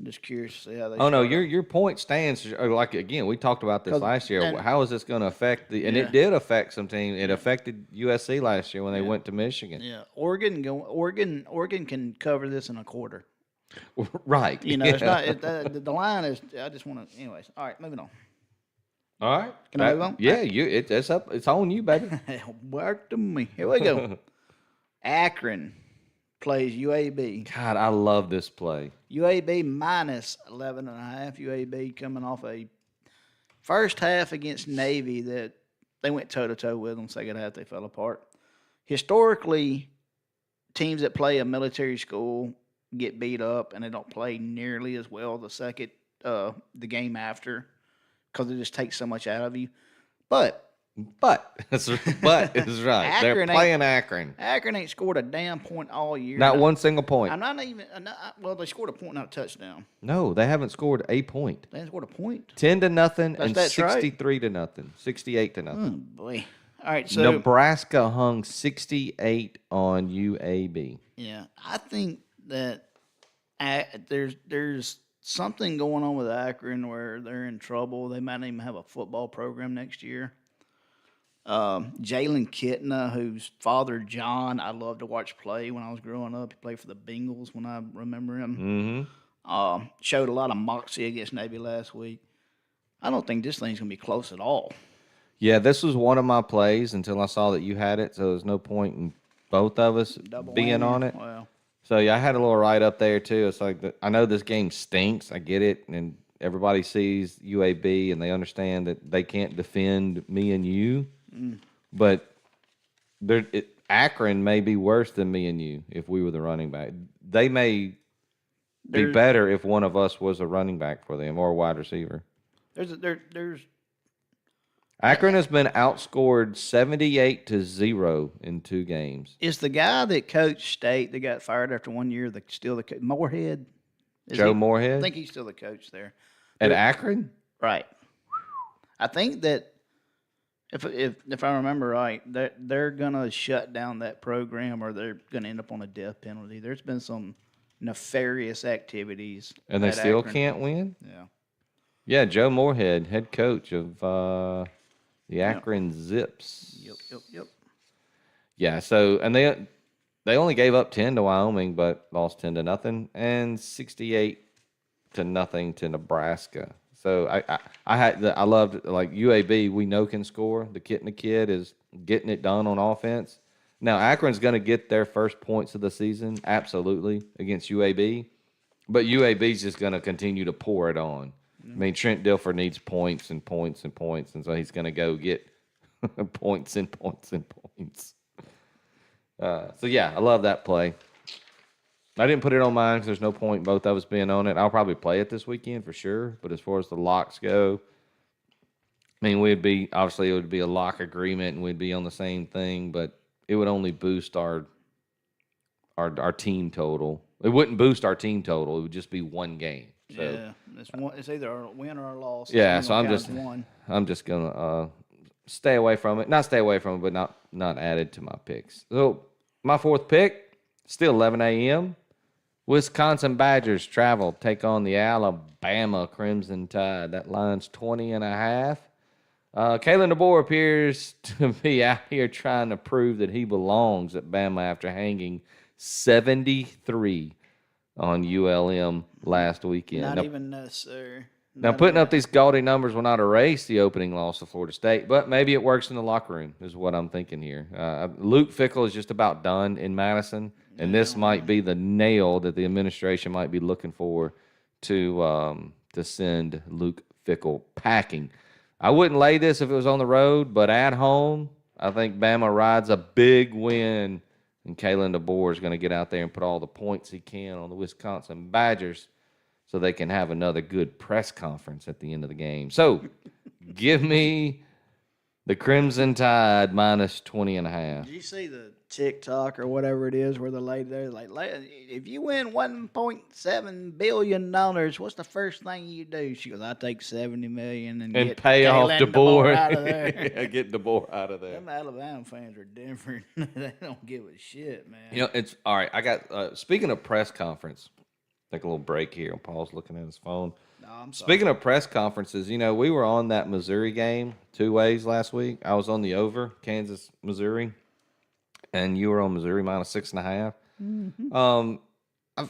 just curious to see how they. Oh no, start out. your point stands. Like again, we talked about this 'Cause- last year. and- How is this going to affect the? And Yeah. it did affect some teams. It affected USC last year when they went to Michigan. Yeah, Oregon can cover this in a quarter. Right. You know, it's not the line is. I just want to. Anyways, all right, moving on. All right. Can I move on? Yeah, it's up. It's on you, baby. Work to me. Here we go. Akron plays UAB. God, I love this play. UAB minus 11.5. UAB coming off a first half against Navy that they went toe-to-toe with them. Second half, they fell apart. Historically, teams that play a military school get beat up, and they don't play nearly as well the game after because it just takes so much out of you. But is right. They're playing Akron. Akron ain't scored a damn point all year. Not one single point. I'm not even. Well, they scored a point, not a touchdown. No, they haven't scored a point. They haven't scored a point. 10-0 and That's right. 63-0, 68-0. Oh boy! All right, so Nebraska hung 68 on UAB. yeah, I think that there's something going on with Akron where they're in trouble. They might not even have a football program next year. Jalen Kitna, whose father John, I loved to watch play when I was growing up. He played for the Bengals when I remember him. Mm-hmm. Showed a lot of moxie against Navy last week. I don't think this thing's gonna be close at all. Yeah, this was one of my plays until I saw that you had it, so there's no point in both of us Double being whammy. on it. Well, So yeah, I had a little right up there too. It's like I know this game stinks. I get it, and everybody sees UAB and they understand that they can't defend me and you. But Akron may be worse than me and you if we were the running back. They may be better if one of us was a running back for them or a wide receiver. there's Akron has been outscored 78-0 in 2 games. is the guy that coached State that got fired after 1 year still the Moorhead? Joe I Moorhead think he's still the coach there. at Akron. Right. I think that if I remember right, they're gonna shut down that program or they're gonna end up on a death penalty. There's been some nefarious activities, And they at still Akron. can't win? Yeah. Yeah, Joe Moorhead, head coach of the Akron Zips. Yep. Yeah, so and they only gave up 10 to Wyoming, but lost 10-0 and 68-0 to Nebraska. So I loved like UAB. We know can score. The kid is getting it done on offense. Now Akron's going to get their first points of the season, absolutely, against UAB, but UAB's just going to continue to pour it on. I mean, Trent Dilfer needs points and points and points, and so he's going to go get points and points and points. So yeah, I love that play. I didn't put it on mine because there's no point in both of us being on it. I'll probably play it this weekend for sure. But as far as the locks go, I mean, it would be a lock agreement and we'd be on the same thing, but it would only boost our team total. It wouldn't boost our team total. It would just be one game. So, yeah, it's either a win or a loss. yeah, It's so only I'm counts just gonna stay away from it. Not stay away from it, but not add it to my picks. So my 4th pick, still 11 a.m. Wisconsin Badgers travel, take on the Alabama Crimson Tide. That line's 20.5. Kalen DeBoer appears to be out here trying to prove that he belongs at Bama after hanging 73 on ULM last weekend. Not Now, even necessary. now putting up these gaudy numbers will not erase the opening loss to Florida State, but maybe it works in the locker room is what I'm thinking here. Luke Fickell is just about done in Madison, and this might be the nail that the administration might be looking for to send Luke Fickell packing. I wouldn't lay this if it was on the road, but at home, I think Bama rides a big win, and Kalen DeBoer is going to get out there and put all the points he can on the Wisconsin Badgers so they can have another good press conference at the end of the game. So give me The Crimson Tide minus 20.5. Did you see the TikTok or whatever it is where the lady there like, if you win $1.7 billion, what's the first thing you do? She goes, I take $70 million and get pay off DeBoer out of there. Yeah, get DeBoer out of there. Them Alabama fans are different. They don't give a shit, man. You know, it's all right. I got speaking of press conference. Take a little break here. Paul's looking at his phone. No, I'm sorry. Speaking of press conferences, you know, we were on that Missouri game 2 ways last week. I was on the over, Kansas, Missouri, and you were on Missouri minus 6.5. Mm-hmm.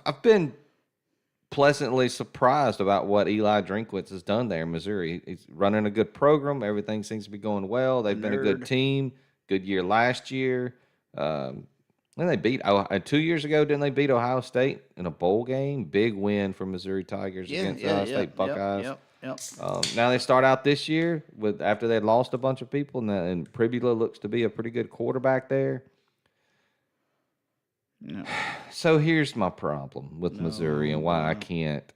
I've been pleasantly surprised about what Eli Drinkwitz has done there in Missouri. He's running a good program. Everything seems to be going well. They've been a good team. Good year last year. Then they beat 2 years ago. Didn't they beat Ohio State in a bowl game? Big win for Missouri Tigers against Ohio State Buckeyes. Yep. Now they start out this year with after they lost a bunch of people, and Pribula looks to be a pretty good quarterback there. No. So here's my problem with Missouri and why I can't.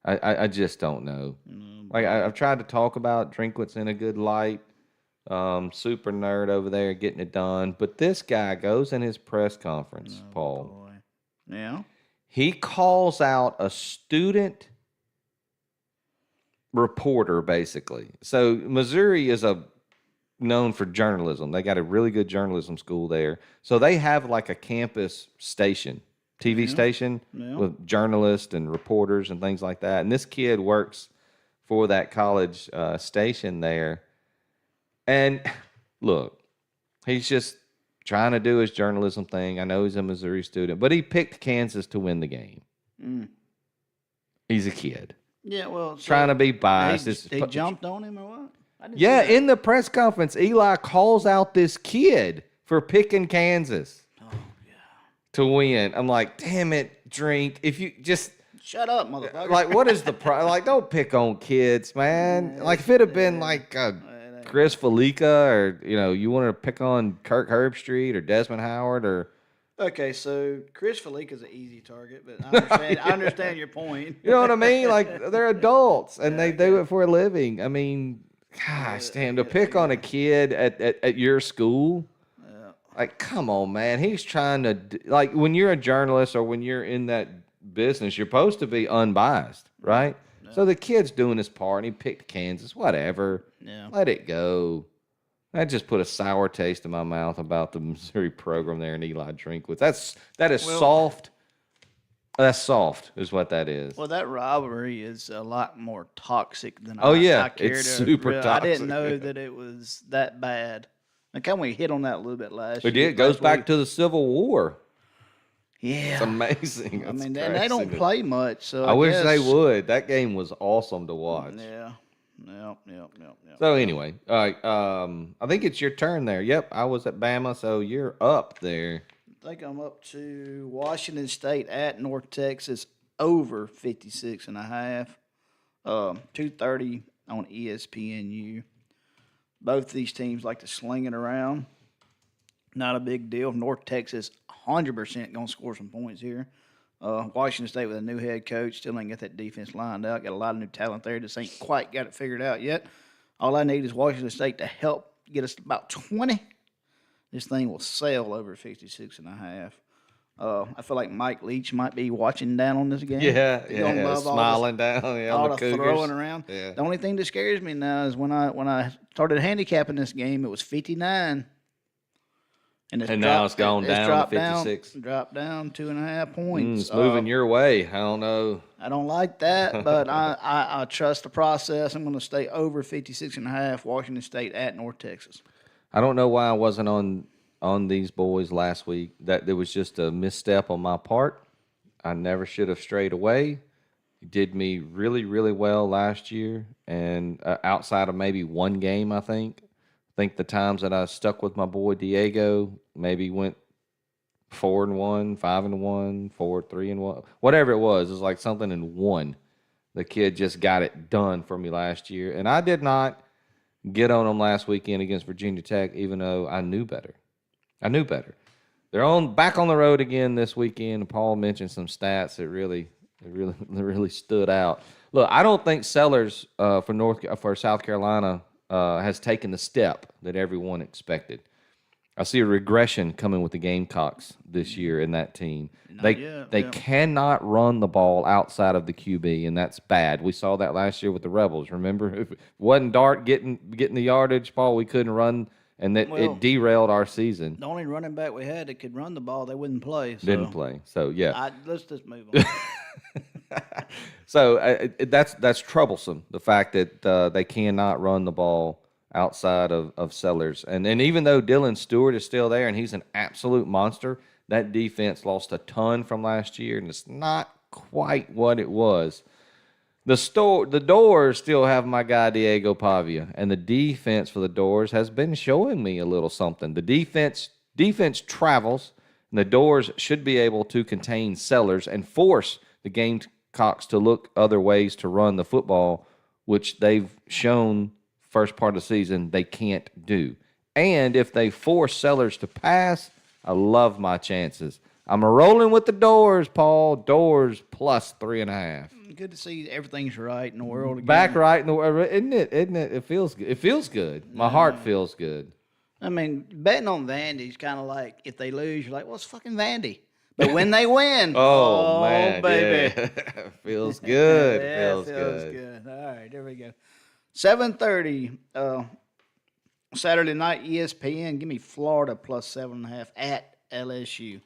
I just don't know. Like I've tried to talk about Drinkwitz in a good light. Super nerd over there getting it done. But this guy goes in his press conference, Paul. Boy. Yeah. He calls out a student reporter, basically. So Missouri is known for journalism. They got a really good journalism school there. So they have like a campus station, TV station with journalists and reporters and things like that. And this kid works for that college station there. And look, he's just trying to do his journalism thing. I know he's a Missouri student, but he picked Kansas to win the game. He's a kid. Yeah, well, so trying to be biased. They jumped on him or what? Yeah, in the press conference, Eli calls out this kid for picking Kansas to win. I'm like, damn it, Drink. If you just shut up, motherfucker. Like, what is the like? Don't pick on kids, man. Like, if it had been like Chris Felica, or you wanted to pick on Kirk Herbstreit or Desmond Howard or. Okay, so Chris Felica's an easy target, but I understand, I understand your point. You know what I mean? Like, they're adults and they do it for a living. I mean, gosh, damn, to pick on a kid at your school. Like, come on, man. He's trying to, like, when you're a journalist or when you're in that business, you're supposed to be unbiased, right? Yeah. So the kid's doing his part, and he picked Kansas, whatever. Yeah. Let it go. That just put a sour taste in my mouth about the Missouri program there and Eli Drinkwitz. That is soft. That's soft, is what that is. Well, that rivalry is a lot more toxic than I cared it's super toxic. I didn't know that it was that bad. And can we hit on that a little bit last year? We did. It goes back to the Civil War. Yeah. It's amazing. I mean, they don't play much. So I wish they would. That game was awesome to watch. Yeah. Yep. So anyway, all right. I think it's your turn there. Yep, I was at Bama, so you're up there. I think I'm up to Washington State at North Texas over 56.5. 2:30 on ESPNU. Both these teams like to sling it around. Not a big deal. North Texas 100% going to score some points here. Washington State with a new head coach still ain't got that defense lined out. Got a lot of new talent there. Just ain't quite got it figured out yet. All I need is Washington State to help get us about 20. This thing will sail over 56.5. I feel like Mike Leach might be watching down on this game. Yeah, smiling down all the Cougars. Throwing around. Yeah. The only thing that scares me now is when I started handicapping this game, it was 59. And now it's gone down to 56. Dropped down 2.5 points. It's moving your way. I don't know. I don't like that, but I trust the process. I'm going to stay over 56.5. Washington State at North Texas. I don't know why I wasn't on these boys last week. That there was just a misstep on my part. I never should have strayed away. He did me really, really well last year, and outside of maybe one game, I think the times that I stuck with my boy Diego maybe went 4-1, 5-1, 4-3-1, whatever it was. It was like something in one. The kid just got it done for me last year, and I did not get on them last weekend against Virginia Tech, even though I knew better. They're back on the road again this weekend. Paul mentioned some stats that really stood out. Look, I don't think Sellers for South Carolina has taken the step that everyone expected. I see a regression coming with the Gamecocks this year in that team. They cannot run the ball outside of the QB, and that's bad. We saw that last year with the Rebels. Remember, if it wasn't Dart getting the yardage, Paul, we couldn't run, and it derailed our season. The only running back we had that could run the ball, they wouldn't play. So. Didn't play. So yeah, let's just move on. So that's troublesome. The fact that they cannot run the ball outside of Sellers, and even though Dylan Stewart is still there and he's an absolute monster, that defense lost a ton from last year, and it's not quite what it was. The Doors still have my guy Diego Pavia, and the defense for the Doors has been showing me a little something. The defense travels, and the Doors should be able to contain Sellers and force the Gamecocks to look other ways to run the football, which they've shown first part of the season they can't do. And if they force Sellers to pass, I love my chances. I'm rolling with the Doors, Paul. Doors plus 3.5. Good to see everything's right in the world again. Back right in the world, isn't it? Isn't it? It feels good. It feels good. My heart feels good. I mean, betting on Vandy's kind of like, if they lose, you're like, well, it's fucking Vandy. But when they win, oh man, baby. Yeah. Feels good. Feels good. All right, there we go. 7:30 Saturday night, ESPN. Give me Florida plus 7.5 at LSU.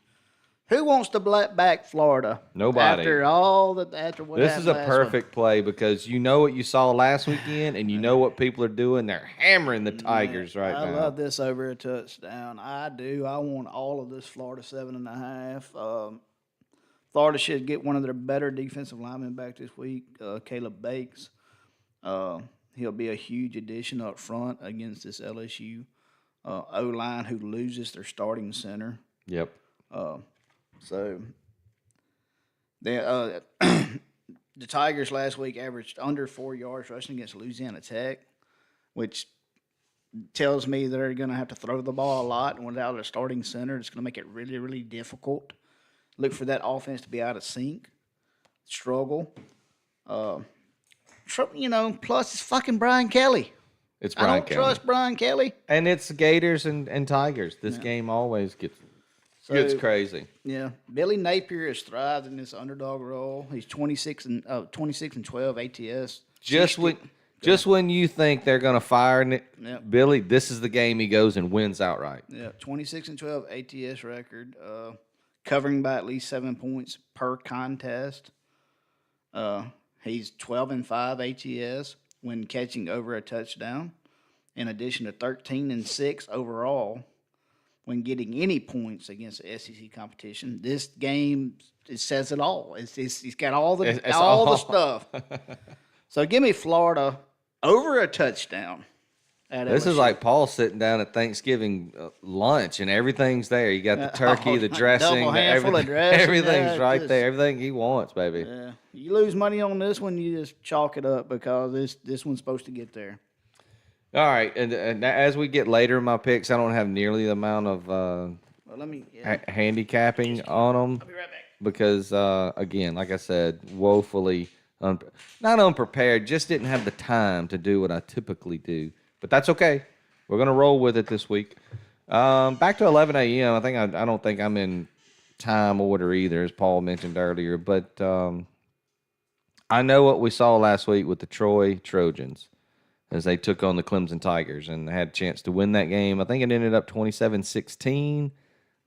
Who wants to back Florida? Nobody. After what this is a perfect play because you know what you saw last weekend, and you know what people are doing. They're hammering the Tigers right now. I love this over a touchdown. I do. I want all of this Florida 7.5. Florida should get one of their better defensive linemen back this week, Caleb Bakes. He'll be a huge addition up front against this LSU O-line who loses their starting center. Yep. So the Tigers last week averaged under 4 yards rushing against Louisiana Tech, which tells me they're going to have to throw the ball a lot. And without a starting center, it's going to make it really, really difficult. Look for that offense to be out of sync, struggle. Plus it's fucking Brian Kelly. It's Brian Kelly. I don't trust Brian Kelly. And it's Gators and Tigers. This game always gets crazy. Yeah. Billy Napier has thrived in this underdog role. He's 26 and 12 ATS. Just when you think they're going to fire Billy, this is the game he goes and wins outright. Yeah, 26 and 12 ATS record, covering by at least 7 points per contest. He's 12 and 5 ATS when catching over a touchdown, in addition to 13 and 6 overall when getting any points against the SEC competition. This game, it says it all. He's got all the stuff. So give me Florida over a touchdown. This is like Paul sitting down at Thanksgiving lunch, and everything's there. You got the turkey, the dressing, double handful of dressing. Everything's right there. Everything he wants, baby. Yeah. You lose money on this one, you just chalk it up because this one's supposed to get there. All right, and as we get later in my picks, I don't have nearly the amount of handicapping on them. I'll be right back. Because, again, like I said, woefully not unprepared, just didn't have the time to do what I typically do. But that's okay. We're going to roll with it this week. Back to 11 a.m. I don't think I'm in time order either, as Paul mentioned earlier. But I know what we saw last week with the Troy Trojans as they took on the Clemson Tigers and had a chance to win that game. I think it ended up 27-16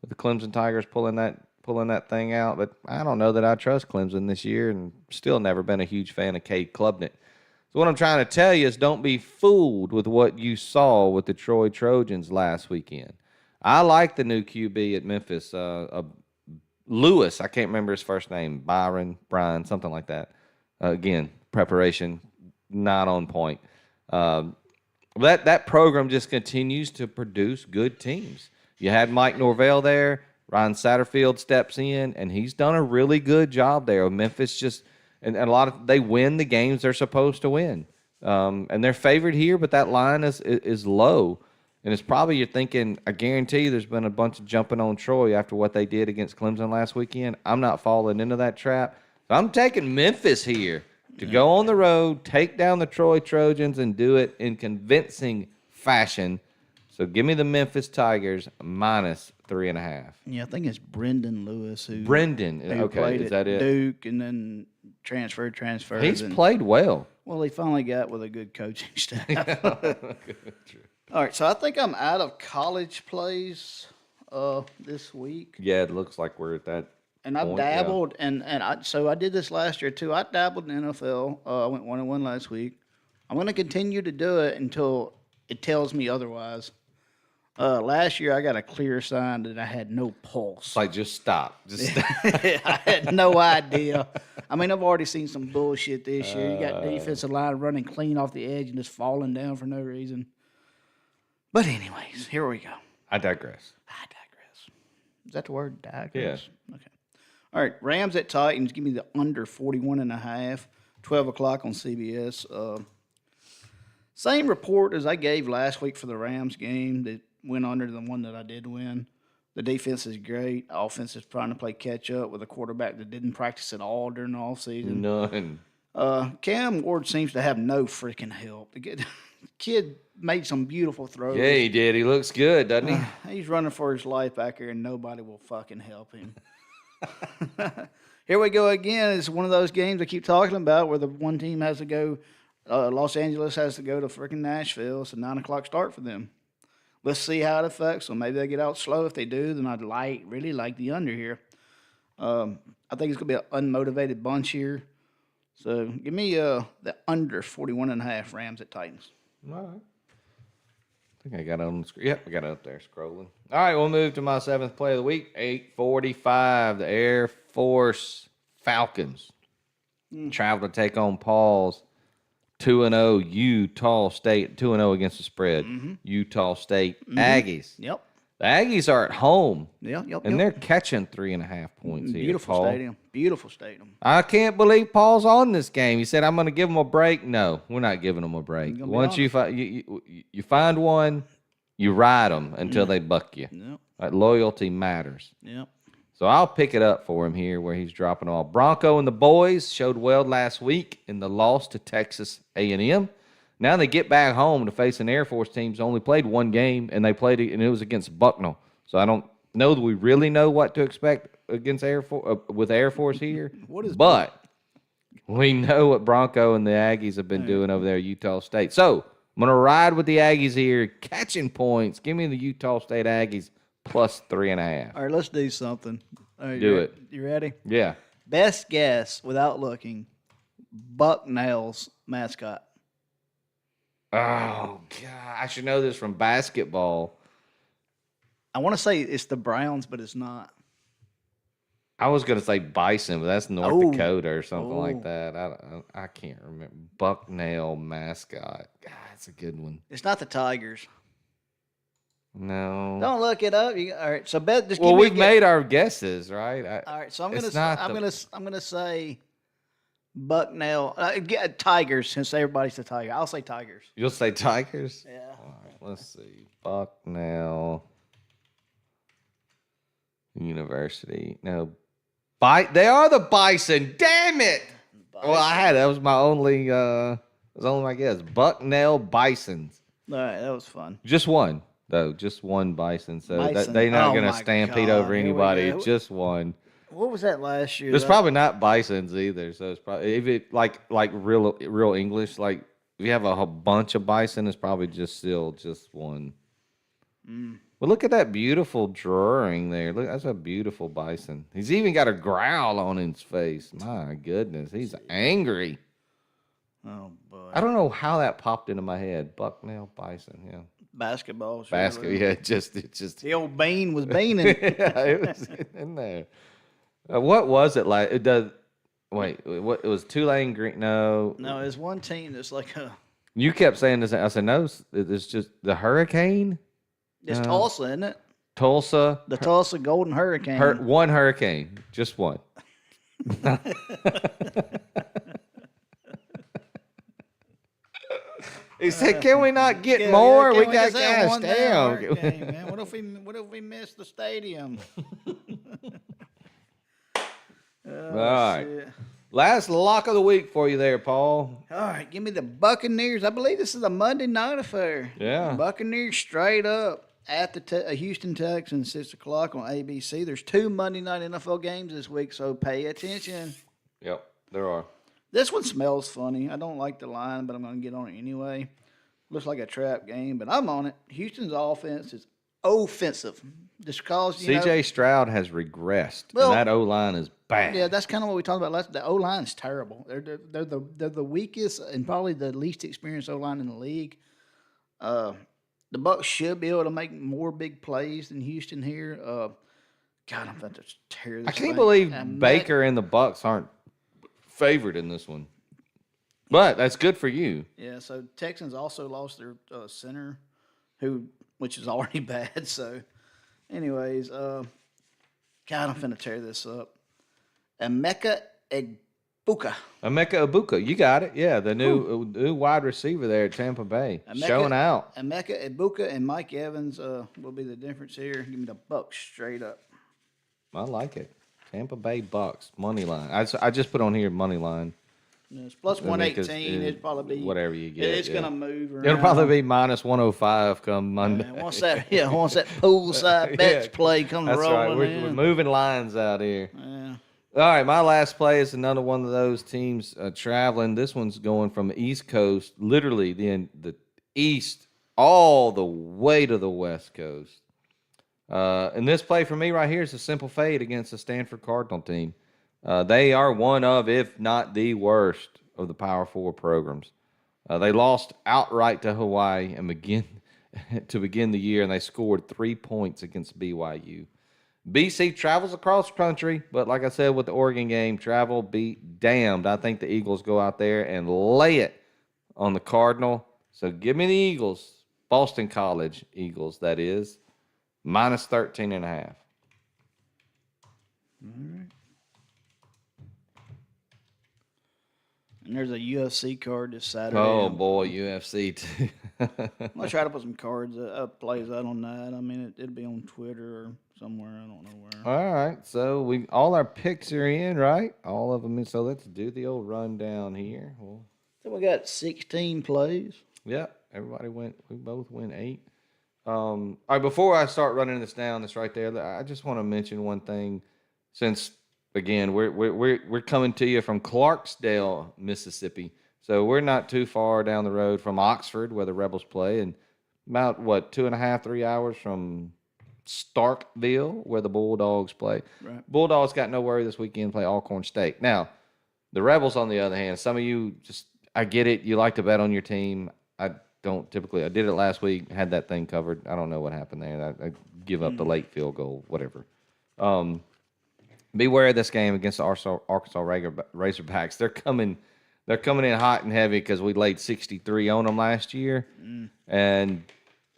with the Clemson Tigers pulling that thing out. But I don't know that I trust Clemson this year, and still never been a huge fan of Cade Klubnik. So what I'm trying to tell you is don't be fooled with what you saw with the Troy Trojans last weekend. I like the new QB at Memphis, Lewis. I can't remember his first name, Brian, something like that. Again, preparation not on point. That program just continues to produce good teams. You had Mike Norvell there. Ryan Satterfield steps in, and he's done a really good job there. Memphis just and they win the games they're supposed to win, and they're favored here. But that line is low, and it's probably you're thinking. I guarantee you, there's been a bunch of jumping on Troy after what they did against Clemson last weekend. I'm not falling into that trap. I'm taking Memphis here to go on the road, take down the Troy Trojans, and do it in convincing fashion. So give me the Memphis Tigers minus 3.5. Yeah, I think it's Brendan Lewis who Okay, played is at that it? Duke and then transferred. He's played well. Well, he finally got with a good coaching staff. All right, so I think I'm out of college plays this week. Yeah, it looks like we're at that. And I've dabbled, and I did this last year too. I dabbled in NFL. I went 1-1 last week. I'm going to continue to do it until it tells me otherwise. Last year, I got a clear sign that I had no pulse. It's like, just stop. Just stop. I had no idea. I mean, I've already seen some bullshit this year. You got defensive line running clean off the edge and just falling down for no reason. But anyways, here we go. I digress. Is that the word, digress? Yeah. Okay. All right, Rams at Titans. Give me the under 41.5, 12 o'clock on CBS. Same report as I gave last week for the Rams game that went under the one that I did win. The defense is great. Offense is trying to play catch up with a quarterback that didn't practice at all during the offseason. None. Cam Ward seems to have no freaking help. The kid made some beautiful throws. Yeah, he did. He looks good, doesn't he? He's running for his life back here, and nobody will fucking help him. Here we go again. It's one of those games I keep talking about where the one team has to go. Los Angeles has to go to freaking Nashville. It's a 9 o'clock start for them. Let's see how it affects them. Maybe they get out slow. If they do, then I'd really like the under here. I think it's going to be an unmotivated bunch here. So give me the under 41.5 Rams at Titans. All right. I think I got it on the screen. Yep, I got it up there scrolling. All right, we'll move to my 7th play of the week. 8:45, the Air Force Falcons travel to take on Paul's 2-0 Utah State, 2-0 against the spread. Utah State Aggies. Yep. The Aggies are at home. Yep. And they're catching 3.5 points here. Beautiful Paul. stadium. Beautiful stadium. I can't believe Paul's on this game. He said, "I'm going to give him a break." No, we're not giving him a break. Once you find one, you ride them until they buck you. Yep. Like, loyalty matters. Yep. So I'll pick it up for him here where he's dropping all. Bronco and the boys showed well last week in the loss to Texas A&M. Now they get back home to face an Air Force team who's only played one game, and they played it, and it was against Bucknell. So I don't know that we really know what to expect against Air Force with Air Force here. But we know what Bronco and the Aggies have been doing over there at Utah State. So I'm going to ride with the Aggies here, catching points. Give me the Utah State Aggies plus 3.5. All right, let's do something. All right, Do it. You ready? Yeah. Best guess, without looking, Bucknell's mascot. Oh, God. I should know this from basketball. I want to say it's the Browns, but it's not. I was going to say Bison, but that's North Dakota or something like that. I can't remember. Bucknell mascot. God, that's a good one. It's not the Tigers. No. Don't look it up. All right, so bet. Just Well, give me a we've made our guesses, right? All right, so I'm gonna say Bucknell. Tigers, since everybody's the Tiger. I'll say Tigers. You'll say Tigers? Yeah. All right, let's see. Bucknell University. No. They are the Bison. Damn it. Bison. Well, that was my only my guess. Bucknell Bisons. All right, that was fun. Just one, though. Just one Bison. So Bison. they're not going to stampede over anybody. Just one. What was that last year? It's probably not Bisons either. So it's probably, if it like real English, like if you have a whole bunch of Bison, it's probably still just one. But look at that beautiful drawing there. Look, that's a beautiful Bison. He's even got a growl on his face. My goodness, he's angry. Oh boy! I don't know how that popped into my head. Bucknell Bison, yeah. Basketball. Yeah. It just. The old Bean was beaning. Yeah, it was in there. What was it like? It does. Wait, what? It was Tulane Green. No, it's one team that's like a. You kept saying this. I said no. It's just the Hurricane. It's Tulsa, isn't it? Tulsa. The Tulsa Golden Hurricane. One hurricane, just one. He said, "Can we not get more? We got cash. Damn. Man. What if we miss the stadium?" All right. Last lock of the week for you there, Paul. All right, give me the Buccaneers. I believe this is a Monday night affair. Yeah. Buccaneers straight up at the Houston Texans, 6 o'clock on ABC. There's 2 Monday night NFL games this week, so pay attention. Yep, there are. This one smells funny. I don't like the line, but I'm going to get on it anyway. Looks like a trap game, but I'm on it. Houston's offense is offensive. Just because, C.J. Stroud has regressed, Well, and that O-line is bad. Yeah, that's kind of what we talked about last. The O line is terrible. They're the weakest and probably the least experienced O line in the league. The Bucs should be able to make more big plays than Houston here. God, I'm about to tear this. I can't thing. believe And Baker and the Bucs aren't favored in this one. But that's good for you. Yeah, so Texans also lost their center, which is already bad. So, anyways, God, I'm finna tear this up. Emeka Egbuka. Emeka Ibuka, you got it. Yeah, the new wide receiver there at Tampa Bay, showing out. Emeka Egbuka and Mike Evans will be the difference here. Give me the Bucs straight up. I like it. Tampa Bay Bucks money line. I just put on here money line. It's plus 118. It'd probably be whatever you get. It's gonna move around. It'll probably be minus 105 come Monday. Once that poolside bets play comes That's rolling right. in. We're moving lines out here. Yeah. All right, my last play is another one of those teams traveling. This one's going from the East Coast, literally the East, all the way to the West Coast. And this play for me right here is a simple fade against the Stanford Cardinal team. They are one of, if not the worst, of the Power 4 programs. They lost outright to Hawaii to begin the year, and they scored 3 points against BYU. BC travels across the country, but like I said with the Oregon game, travel be damned. I think the Eagles go out there and lay it on the Cardinal. So give me the Eagles, Boston College Eagles, that is, minus 13.5. All right. And there's a UFC card this Saturday. Oh, boy, UFC, too. I'm going to try to put some cards, plays out on that. I mean, it'll be on Twitter or somewhere. I don't know where. All right, so all our picks are in, right? All of them. So let's do the old rundown here. So we got 16 plays. Yeah, everybody went. We both went 8. All right, before I start running this down, this right there, I just want to mention one thing. Since again, we're coming to you from Clarksdale, Mississippi, so we're not too far down the road from Oxford, where the Rebels play, and about 2.5, 3 hours from Starkville, where the Bulldogs play. Right. Bulldogs got no worry this weekend, play Alcorn State. Now, the Rebels, on the other hand, some of you I get it. You like to bet on your team. I don't typically. I did it last week, had that thing covered. I don't know what happened there. I give up the late field goal, whatever. Beware of this game against the Arkansas Razorbacks. They're coming in hot and heavy because we laid 63 on them last year. And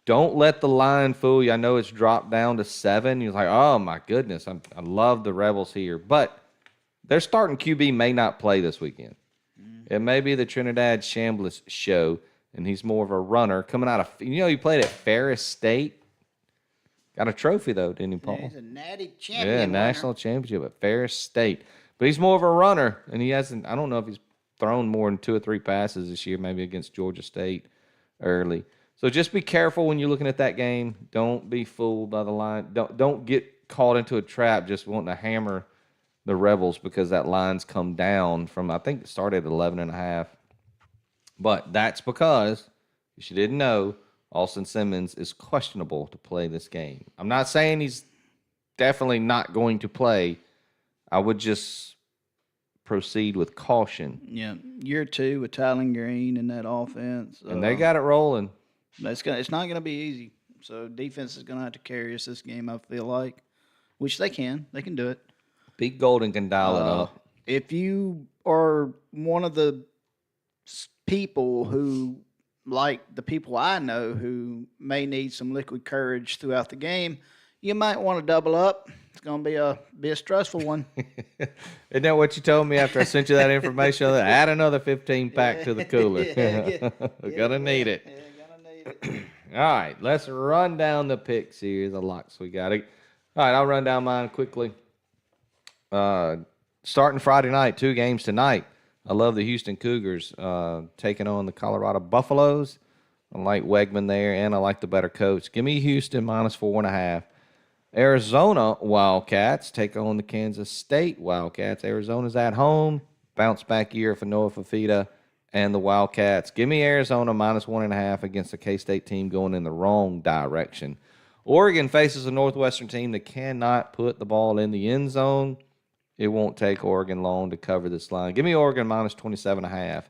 don't let the line fool you. I know it's dropped down to 7. You're like, oh, my goodness. I love the Rebels here. But their starting QB may not play this weekend. It may be the Trinidad Chambliss show, and he's more of a runner coming out of – he played at Ferris State. Got a trophy, though, didn't he, Paul? Yeah, he's a natty champion. Yeah, winner. national championship at Ferris State. But he's more of a runner, and he hasn't – I don't know if he's thrown more than 2 or 3 passes this year, maybe against Georgia State early. So just be careful when you're looking at that game. Don't be fooled by the line. Don't get caught into a trap just wanting to hammer the Rebels because that line's come down from, I think it started at 11.5. But that's because, if you didn't know, Austin Simmons is questionable to play this game. I'm not saying he's definitely not going to play. I would just proceed with caution. Yeah, year 2 with Tylen Green and that offense. And they got it rolling. It's not going to be easy. So defense is going to have to carry us this game, I feel like, which they can. They can do it. Pete Golden can dial it up. If you are one of the people who, like the people I know, who may need some liquid courage throughout the game, you might want to double up. It's going to be a stressful one. Isn't that what you told me after I sent you that information? Add another 15-pack to the cooler. We're going to need it. Yeah, gonna need it. All right, let's run down the picks here, the locks we got. All right, I'll run down mine quickly. starting Friday night, 2 games tonight. I love the Houston Cougars taking on the Colorado Buffaloes. I like Wegman there, and I like the better coach. Give me Houston minus 4.5. Arizona Wildcats take on the Kansas State Wildcats. Arizona's at home. Bounce back year for Noah Fafita and the Wildcats. Give me Arizona minus 1.5 against the K-State team going in the wrong direction. Oregon faces a Northwestern team that cannot put the ball in the end zone. It won't take Oregon long to cover this line. Give me Oregon minus 27.5.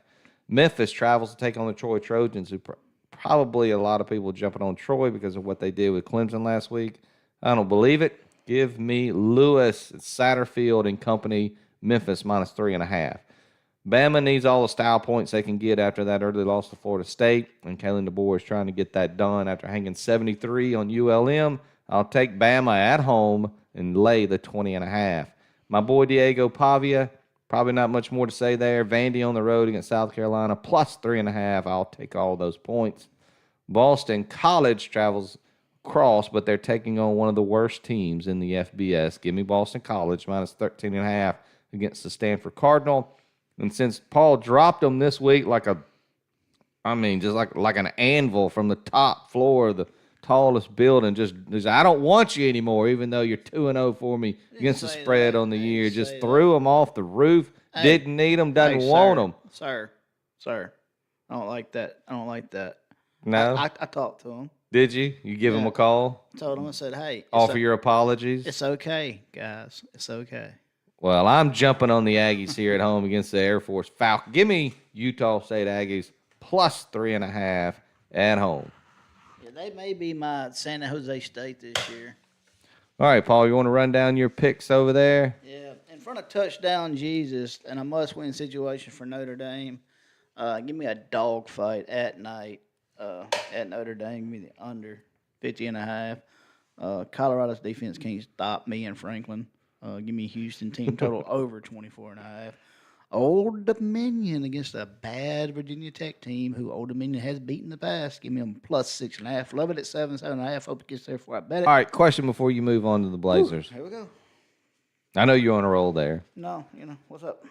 Memphis travels to take on the Troy Trojans, who probably a lot of people jumping on Troy because of what they did with Clemson last week. I don't believe it. Give me Lewis, Satterfield, and company, Memphis minus 3.5. Bama needs all the style points they can get after that early loss to Florida State, and Kalen DeBoer is trying to get that done after hanging 73 on ULM. I'll take Bama at home and lay the 20.5. My boy Diego Pavia, probably not much more to say there. Vandy on the road against South Carolina, plus 3.5. I'll take all those points. Boston College travels across, but they're taking on one of the worst teams in the FBS. Give me Boston College minus 13.5 against the Stanford Cardinal. And since Paul dropped them this week just like an anvil from the top floor of the tallest building, just I don't want you anymore, even though you're 2-0 for me against the spread on the year. Just threw them off the roof. Didn't need them. Doesn't want them. Sir. I don't like that. No? I talked to him. Did you? You give him a call? I told him, I said, hey. Offer your apologies? It's okay, guys. It's okay. Well, I'm jumping on the Aggies here at home against the Air Force Falcons. Give me Utah State Aggies plus 3.5 at home. Yeah, they may be my San Jose State this year. All right, Paul, you want to run down your picks over there? Yeah, in front of touchdown Jesus and a must-win situation for Notre Dame. Give me a dog fight at night at Notre Dame. Give me the under 50.5. Colorado's defense can't stop me and Franklin. Give me Houston team total over 24.5. Old Dominion against a bad Virginia Tech team who Old Dominion has beaten in the past. Give me them plus 6.5. Love it at 7.5. Hope it gets there before I bet it. All right, question before you move on to the Blazers. Here we go. I know you're on a roll there. No, what's up?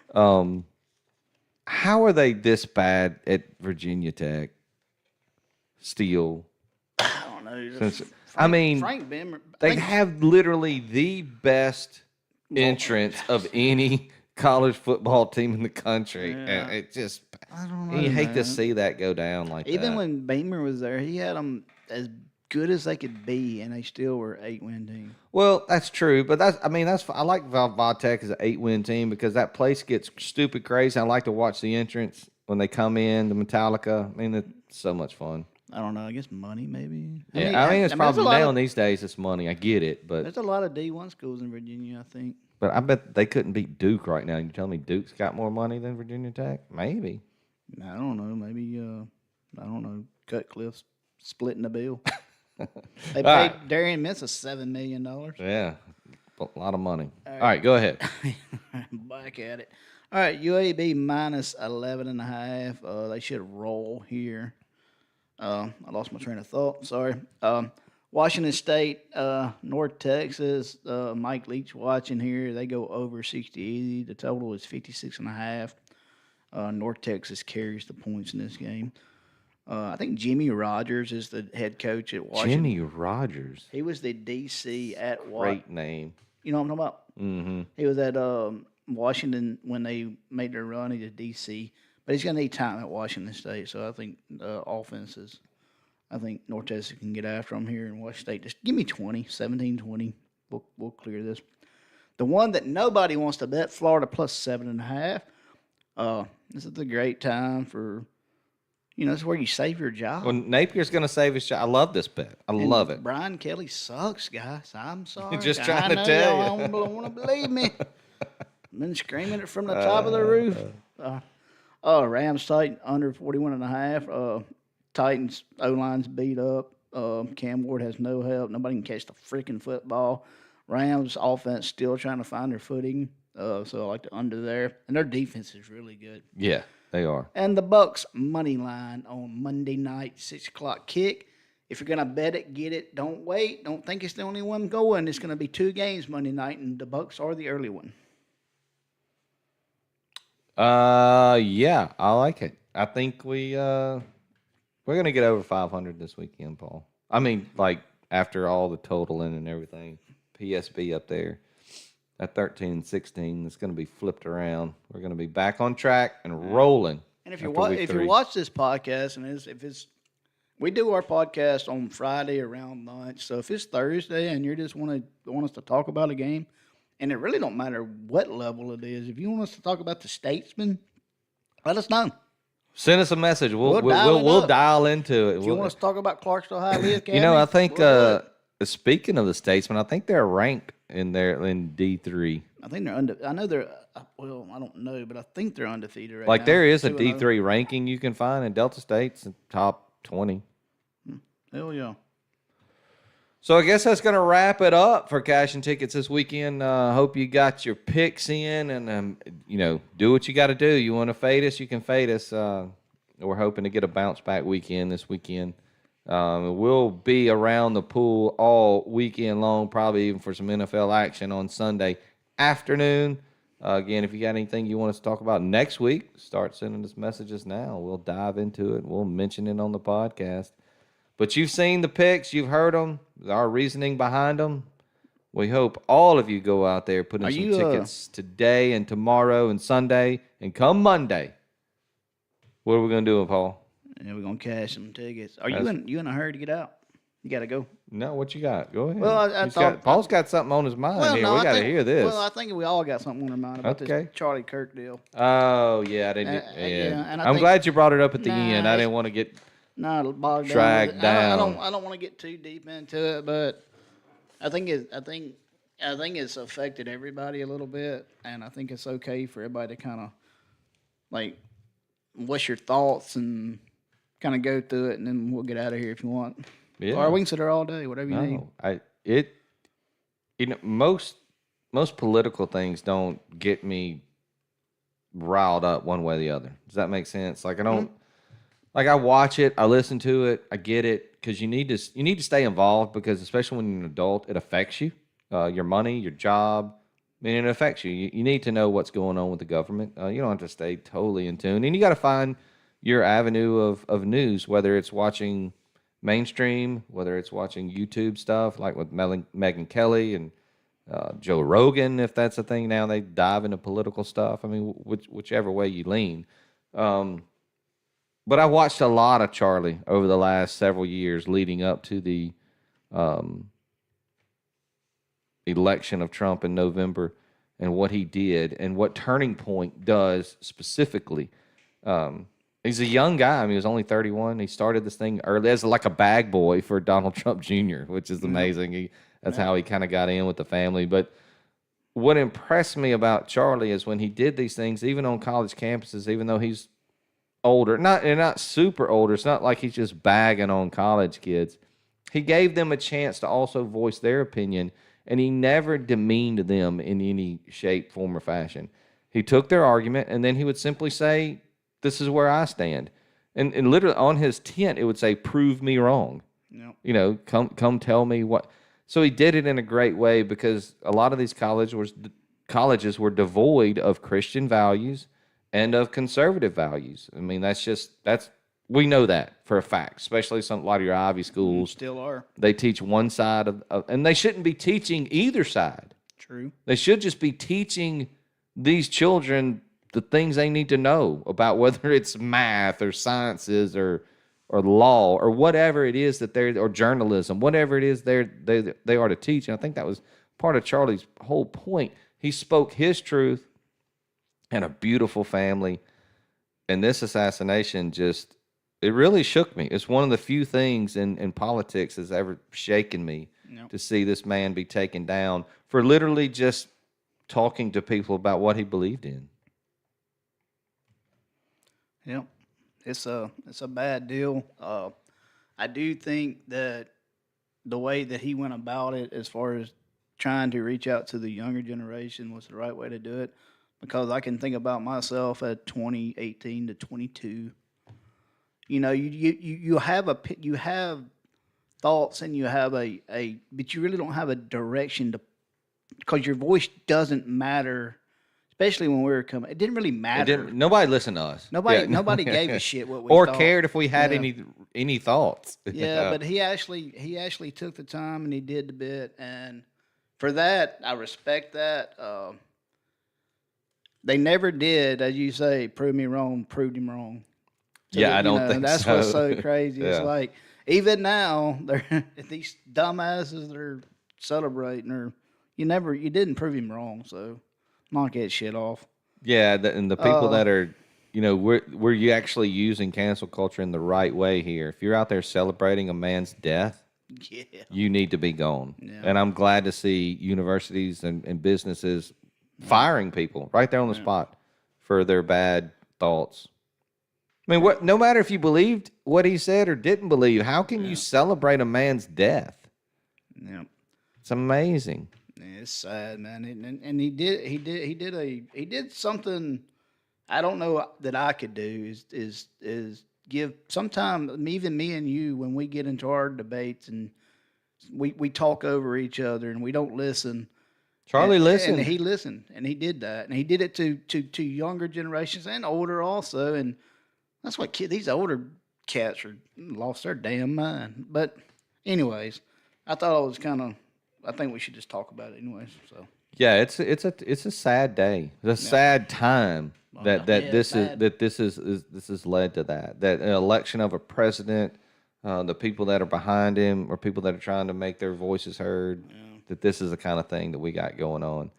How are they this bad at Virginia Tech? Still. I don't know. Frank Beamer, they have literally the best entrance of any college football team in the country. Yeah. And it just, I don't know. you hate to man. see that go down like that. Even when Beamer was there, he had them as good as they could be, and they still were 8-win team. Well, that's true, but I like Vatech as an 8-win team because that place gets stupid crazy. I like to watch the entrance when they come in, the Metallica. I mean, it's so much fun. I don't know. I guess money, maybe. It's probably now these days it's money. I get it, but there's a lot of D1 schools in Virginia, I think. But I bet they couldn't beat Duke right now. You telling me Duke's got more money than Virginia Tech? Maybe. I don't know. Maybe, I don't know. Cutcliffe's splitting the bill. They paid Darian Mintz $7 million. Yeah, a lot of money. All right, go ahead. Back at it. All right, UAB minus 11.5. They should roll here. I lost my train of thought. Sorry. Washington State, North Texas. Mike Leach watching here. They go over 60 easy. The total is 56.5. North Texas carries the points in this game. I think Jimmy Rogers is the head coach at Washington. Jimmy Rogers. He was the DC at Great name. You know what I'm talking about? Mm-hmm. He was at Washington when they made their run. He's a DC. But he's going to need time at Washington State. So I think offenses, I think North Texas can get after them here in Washington State. Just give me 17-20. We'll clear this. The one that nobody wants to bet, Florida plus 7.5. This is a great time for, this is where you save your job. Well, Napier's going to save his job. I love this bet. I love it. Brian Kelly sucks, guys. I'm sorry. Just trying to tell you. I don't want to believe me. I've been screaming it from the top of the roof. Rams Titan under 41.5. Titans O-line's beat up. Cam Ward has no help. Nobody can catch the freaking football. Rams offense still trying to find their footing. So I like the under there. And their defense is really good. Yeah, they are. And the Bucks money line on Monday night, 6 o'clock kick. If you're going to bet it, get it. Don't wait. Don't think it's the only one going. It's going to be 2 games Monday night, and the Bucks are the early one. Yeah, I like it. I think we're gonna get over 500 this weekend, Paul. I mean, like after all the totaling and everything, PSB up there at 13 and 16, it's gonna be flipped around. We're gonna be back on track and rolling. And after week if you 3. watch this podcast and if it's we do our podcast on Friday around lunch. So if it's Thursday and you just want us to talk about a game, and it really don't matter what level it is, if you want us to talk about the Statesman, let us know. Send us a message. We'll We'll dial into it. If you want us to talk about Clarksville High Lee Academy, You know, I think we'll do it. speaking of the Statesmen, I think they're ranked in D3. I think they're I know they're. Well, I don't know, but I think they're undefeated right now. Like there is a 2-0. D3 ranking you can find in Delta State's top 20. Hell yeah. So I guess that's going to wrap it up for Cash and Tickets this weekend. Hope you got your picks in and, do what you got to do. You want to fade us, you can fade us. We're hoping to get a bounce back weekend this weekend. We'll be around the pool all weekend long, probably even for some NFL action on Sunday afternoon. Again, if you got anything you want us to talk about next week, start sending us messages now. We'll dive into it. We'll mention it on the podcast. But you've seen the picks. You've heard them. Our reasoning behind them. We hope all of you go out there, put in some tickets today and tomorrow and Sunday. And come Monday, what are we going to do, Paul? Yeah, we're going to cash some tickets. Are you in a hurry to get out? You got to go. No, what you got? Go ahead. Well, Paul's got something on his mind here. No, we got to hear this. Well, I think we all got something on our mind about this Charlie Kirk deal. Oh, yeah. I didn't. And I'm glad you brought it up at the end. I didn't want to get bogged dragged down. I don't want to get too deep into it, but I think it's affected everybody a little bit, and I think it's okay for everybody to kind of like, what's your thoughts and kind of go through it, and then we'll get out of here if you want. Yeah. Or we can sit there all day, whatever you need. Most political things don't get me riled up one way or the other. Does that make sense? Like I don't. Like I watch it, I listen to it, I get it, because you need to stay involved, because especially when you're an adult, it affects you, your money, your job. I mean, it affects you. You need to know what's going on with the government. You don't have to stay totally in tune, and you got to find your avenue of news, whether it's watching mainstream, whether it's watching YouTube stuff like with Megyn Kelly and Joe Rogan, if that's a thing now. They dive into political stuff. I mean, whichever way you lean. But I watched a lot of Charlie over the last several years leading up to the election of Trump in November, and what he did and what Turning Point does specifically. He's a young guy. I mean, he was only 31. He started this thing early as like a bag boy for Donald Trump Jr., which is amazing. That's how he kind of got in with the family. But what impressed me about Charlie is when he did these things, even on college campuses, even though he's older, not super older. It's not like he's just bagging on college kids. He gave them a chance to also voice their opinion, and he never demeaned them in any shape, form, or fashion. He took their argument, and then he would simply say, "This is where I stand." And literally on his tent, it would say, "Prove me wrong." Yep. Come tell me what. So he did it in a great way, because a lot of these colleges were devoid of Christian values and of conservative values. I mean, we know that for a fact, especially a lot of your Ivy schools. Still are. They teach one side and they shouldn't be teaching either side. True. They should just be teaching these children the things they need to know about, whether it's math or sciences or law or whatever it is or journalism, whatever it is they are to teach. And I think that was part of Charlie's whole point. He spoke his truth, and a beautiful family. And this assassination it really shook me. It's one of the few things in politics that's ever shaken me to see this man be taken down for literally just talking to people about what he believed in. Yep. It's a bad deal. I do think that the way that he went about it, as far as trying to reach out to the younger generation, was the right way to do it. Because I can think about myself at 18 to 22. You have thoughts, and you have but you really don't have a direction because your voice doesn't matter, especially when we were coming. It didn't really matter. Nobody listened to us. Nobody gave a shit what we or thought. cared if we had Yeah. any thoughts. Yeah, but he actually took the time and he did the bit, and for that I respect that. They never did, as you say, prove me wrong, proved him wrong. Yeah, I don't think that's so. what's so crazy. It's Yeah. like even now, they're these dumbasses that are celebrating, or you didn't prove him wrong, so knock that shit off. Yeah, and the people that are, we're you actually using cancel culture in the right way here. If you're out there celebrating a man's death, Yeah, you need to be gone. Yeah. And I'm glad to see universities and businesses firing people right there on the spot for their bad thoughts. I mean, no matter if you believed what he said or didn't believe, how can you celebrate a man's death? yeah. It's amazing. Yeah, it's sad, man. And he did something I don't know that I could do is give sometime even me and you when we get into our debates and we talk over each other and we don't listen. Charlie listened. And he listened, and he did that, and he did it to younger generations and older also, and that's what these older cats are lost their damn mind. But anyways, I thought it was I think we should just talk about it anyways. So Yeah, it's a sad day. It's a sad time that this has led to that. That an election of a president, the people that are behind him, or people that are trying to make their voices heard. That this is the kind of thing that we got going on.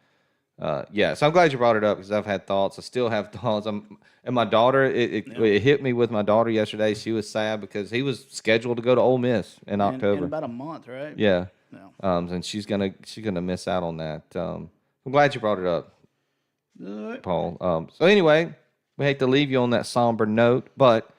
So I'm glad you brought it up because I've had thoughts. I still have thoughts. And my daughter, it hit me with my daughter yesterday. She was sad because he was scheduled to go to Ole Miss in October. in about a month, right? Yeah. No. And she's gonna miss out on that. I'm glad you brought it up, Paul. So anyway, we hate to leave you on that somber note, but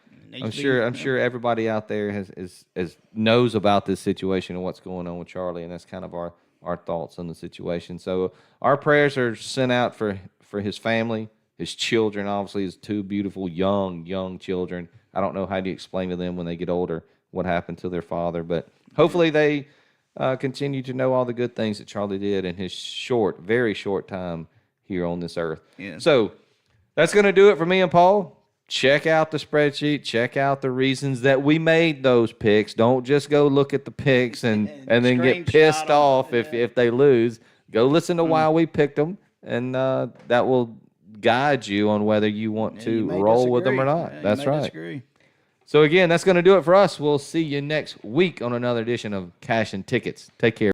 I'm sure everybody out there has knows about this situation and what's going on with Charlie, and that's kind of our thoughts on the situation. So our prayers are sent out for his family, his children, obviously his two beautiful young children. I don't know how to explain to them when they get older what happened to their father, but hopefully they continue to know all the good things that Charlie did in his very short time here on this earth. Yeah. So that's going to do it for me and Paul. Check out the spreadsheet. Check out the reasons that we made those picks. Don't just go look at the picks and then get pissed off if they lose. Go listen to why we picked them, and that will guide you on whether you want to roll with them or not. That's right. Disagree. So again, that's going to do it for us. We'll see you next week on another edition of Cash and Tickets. Take care.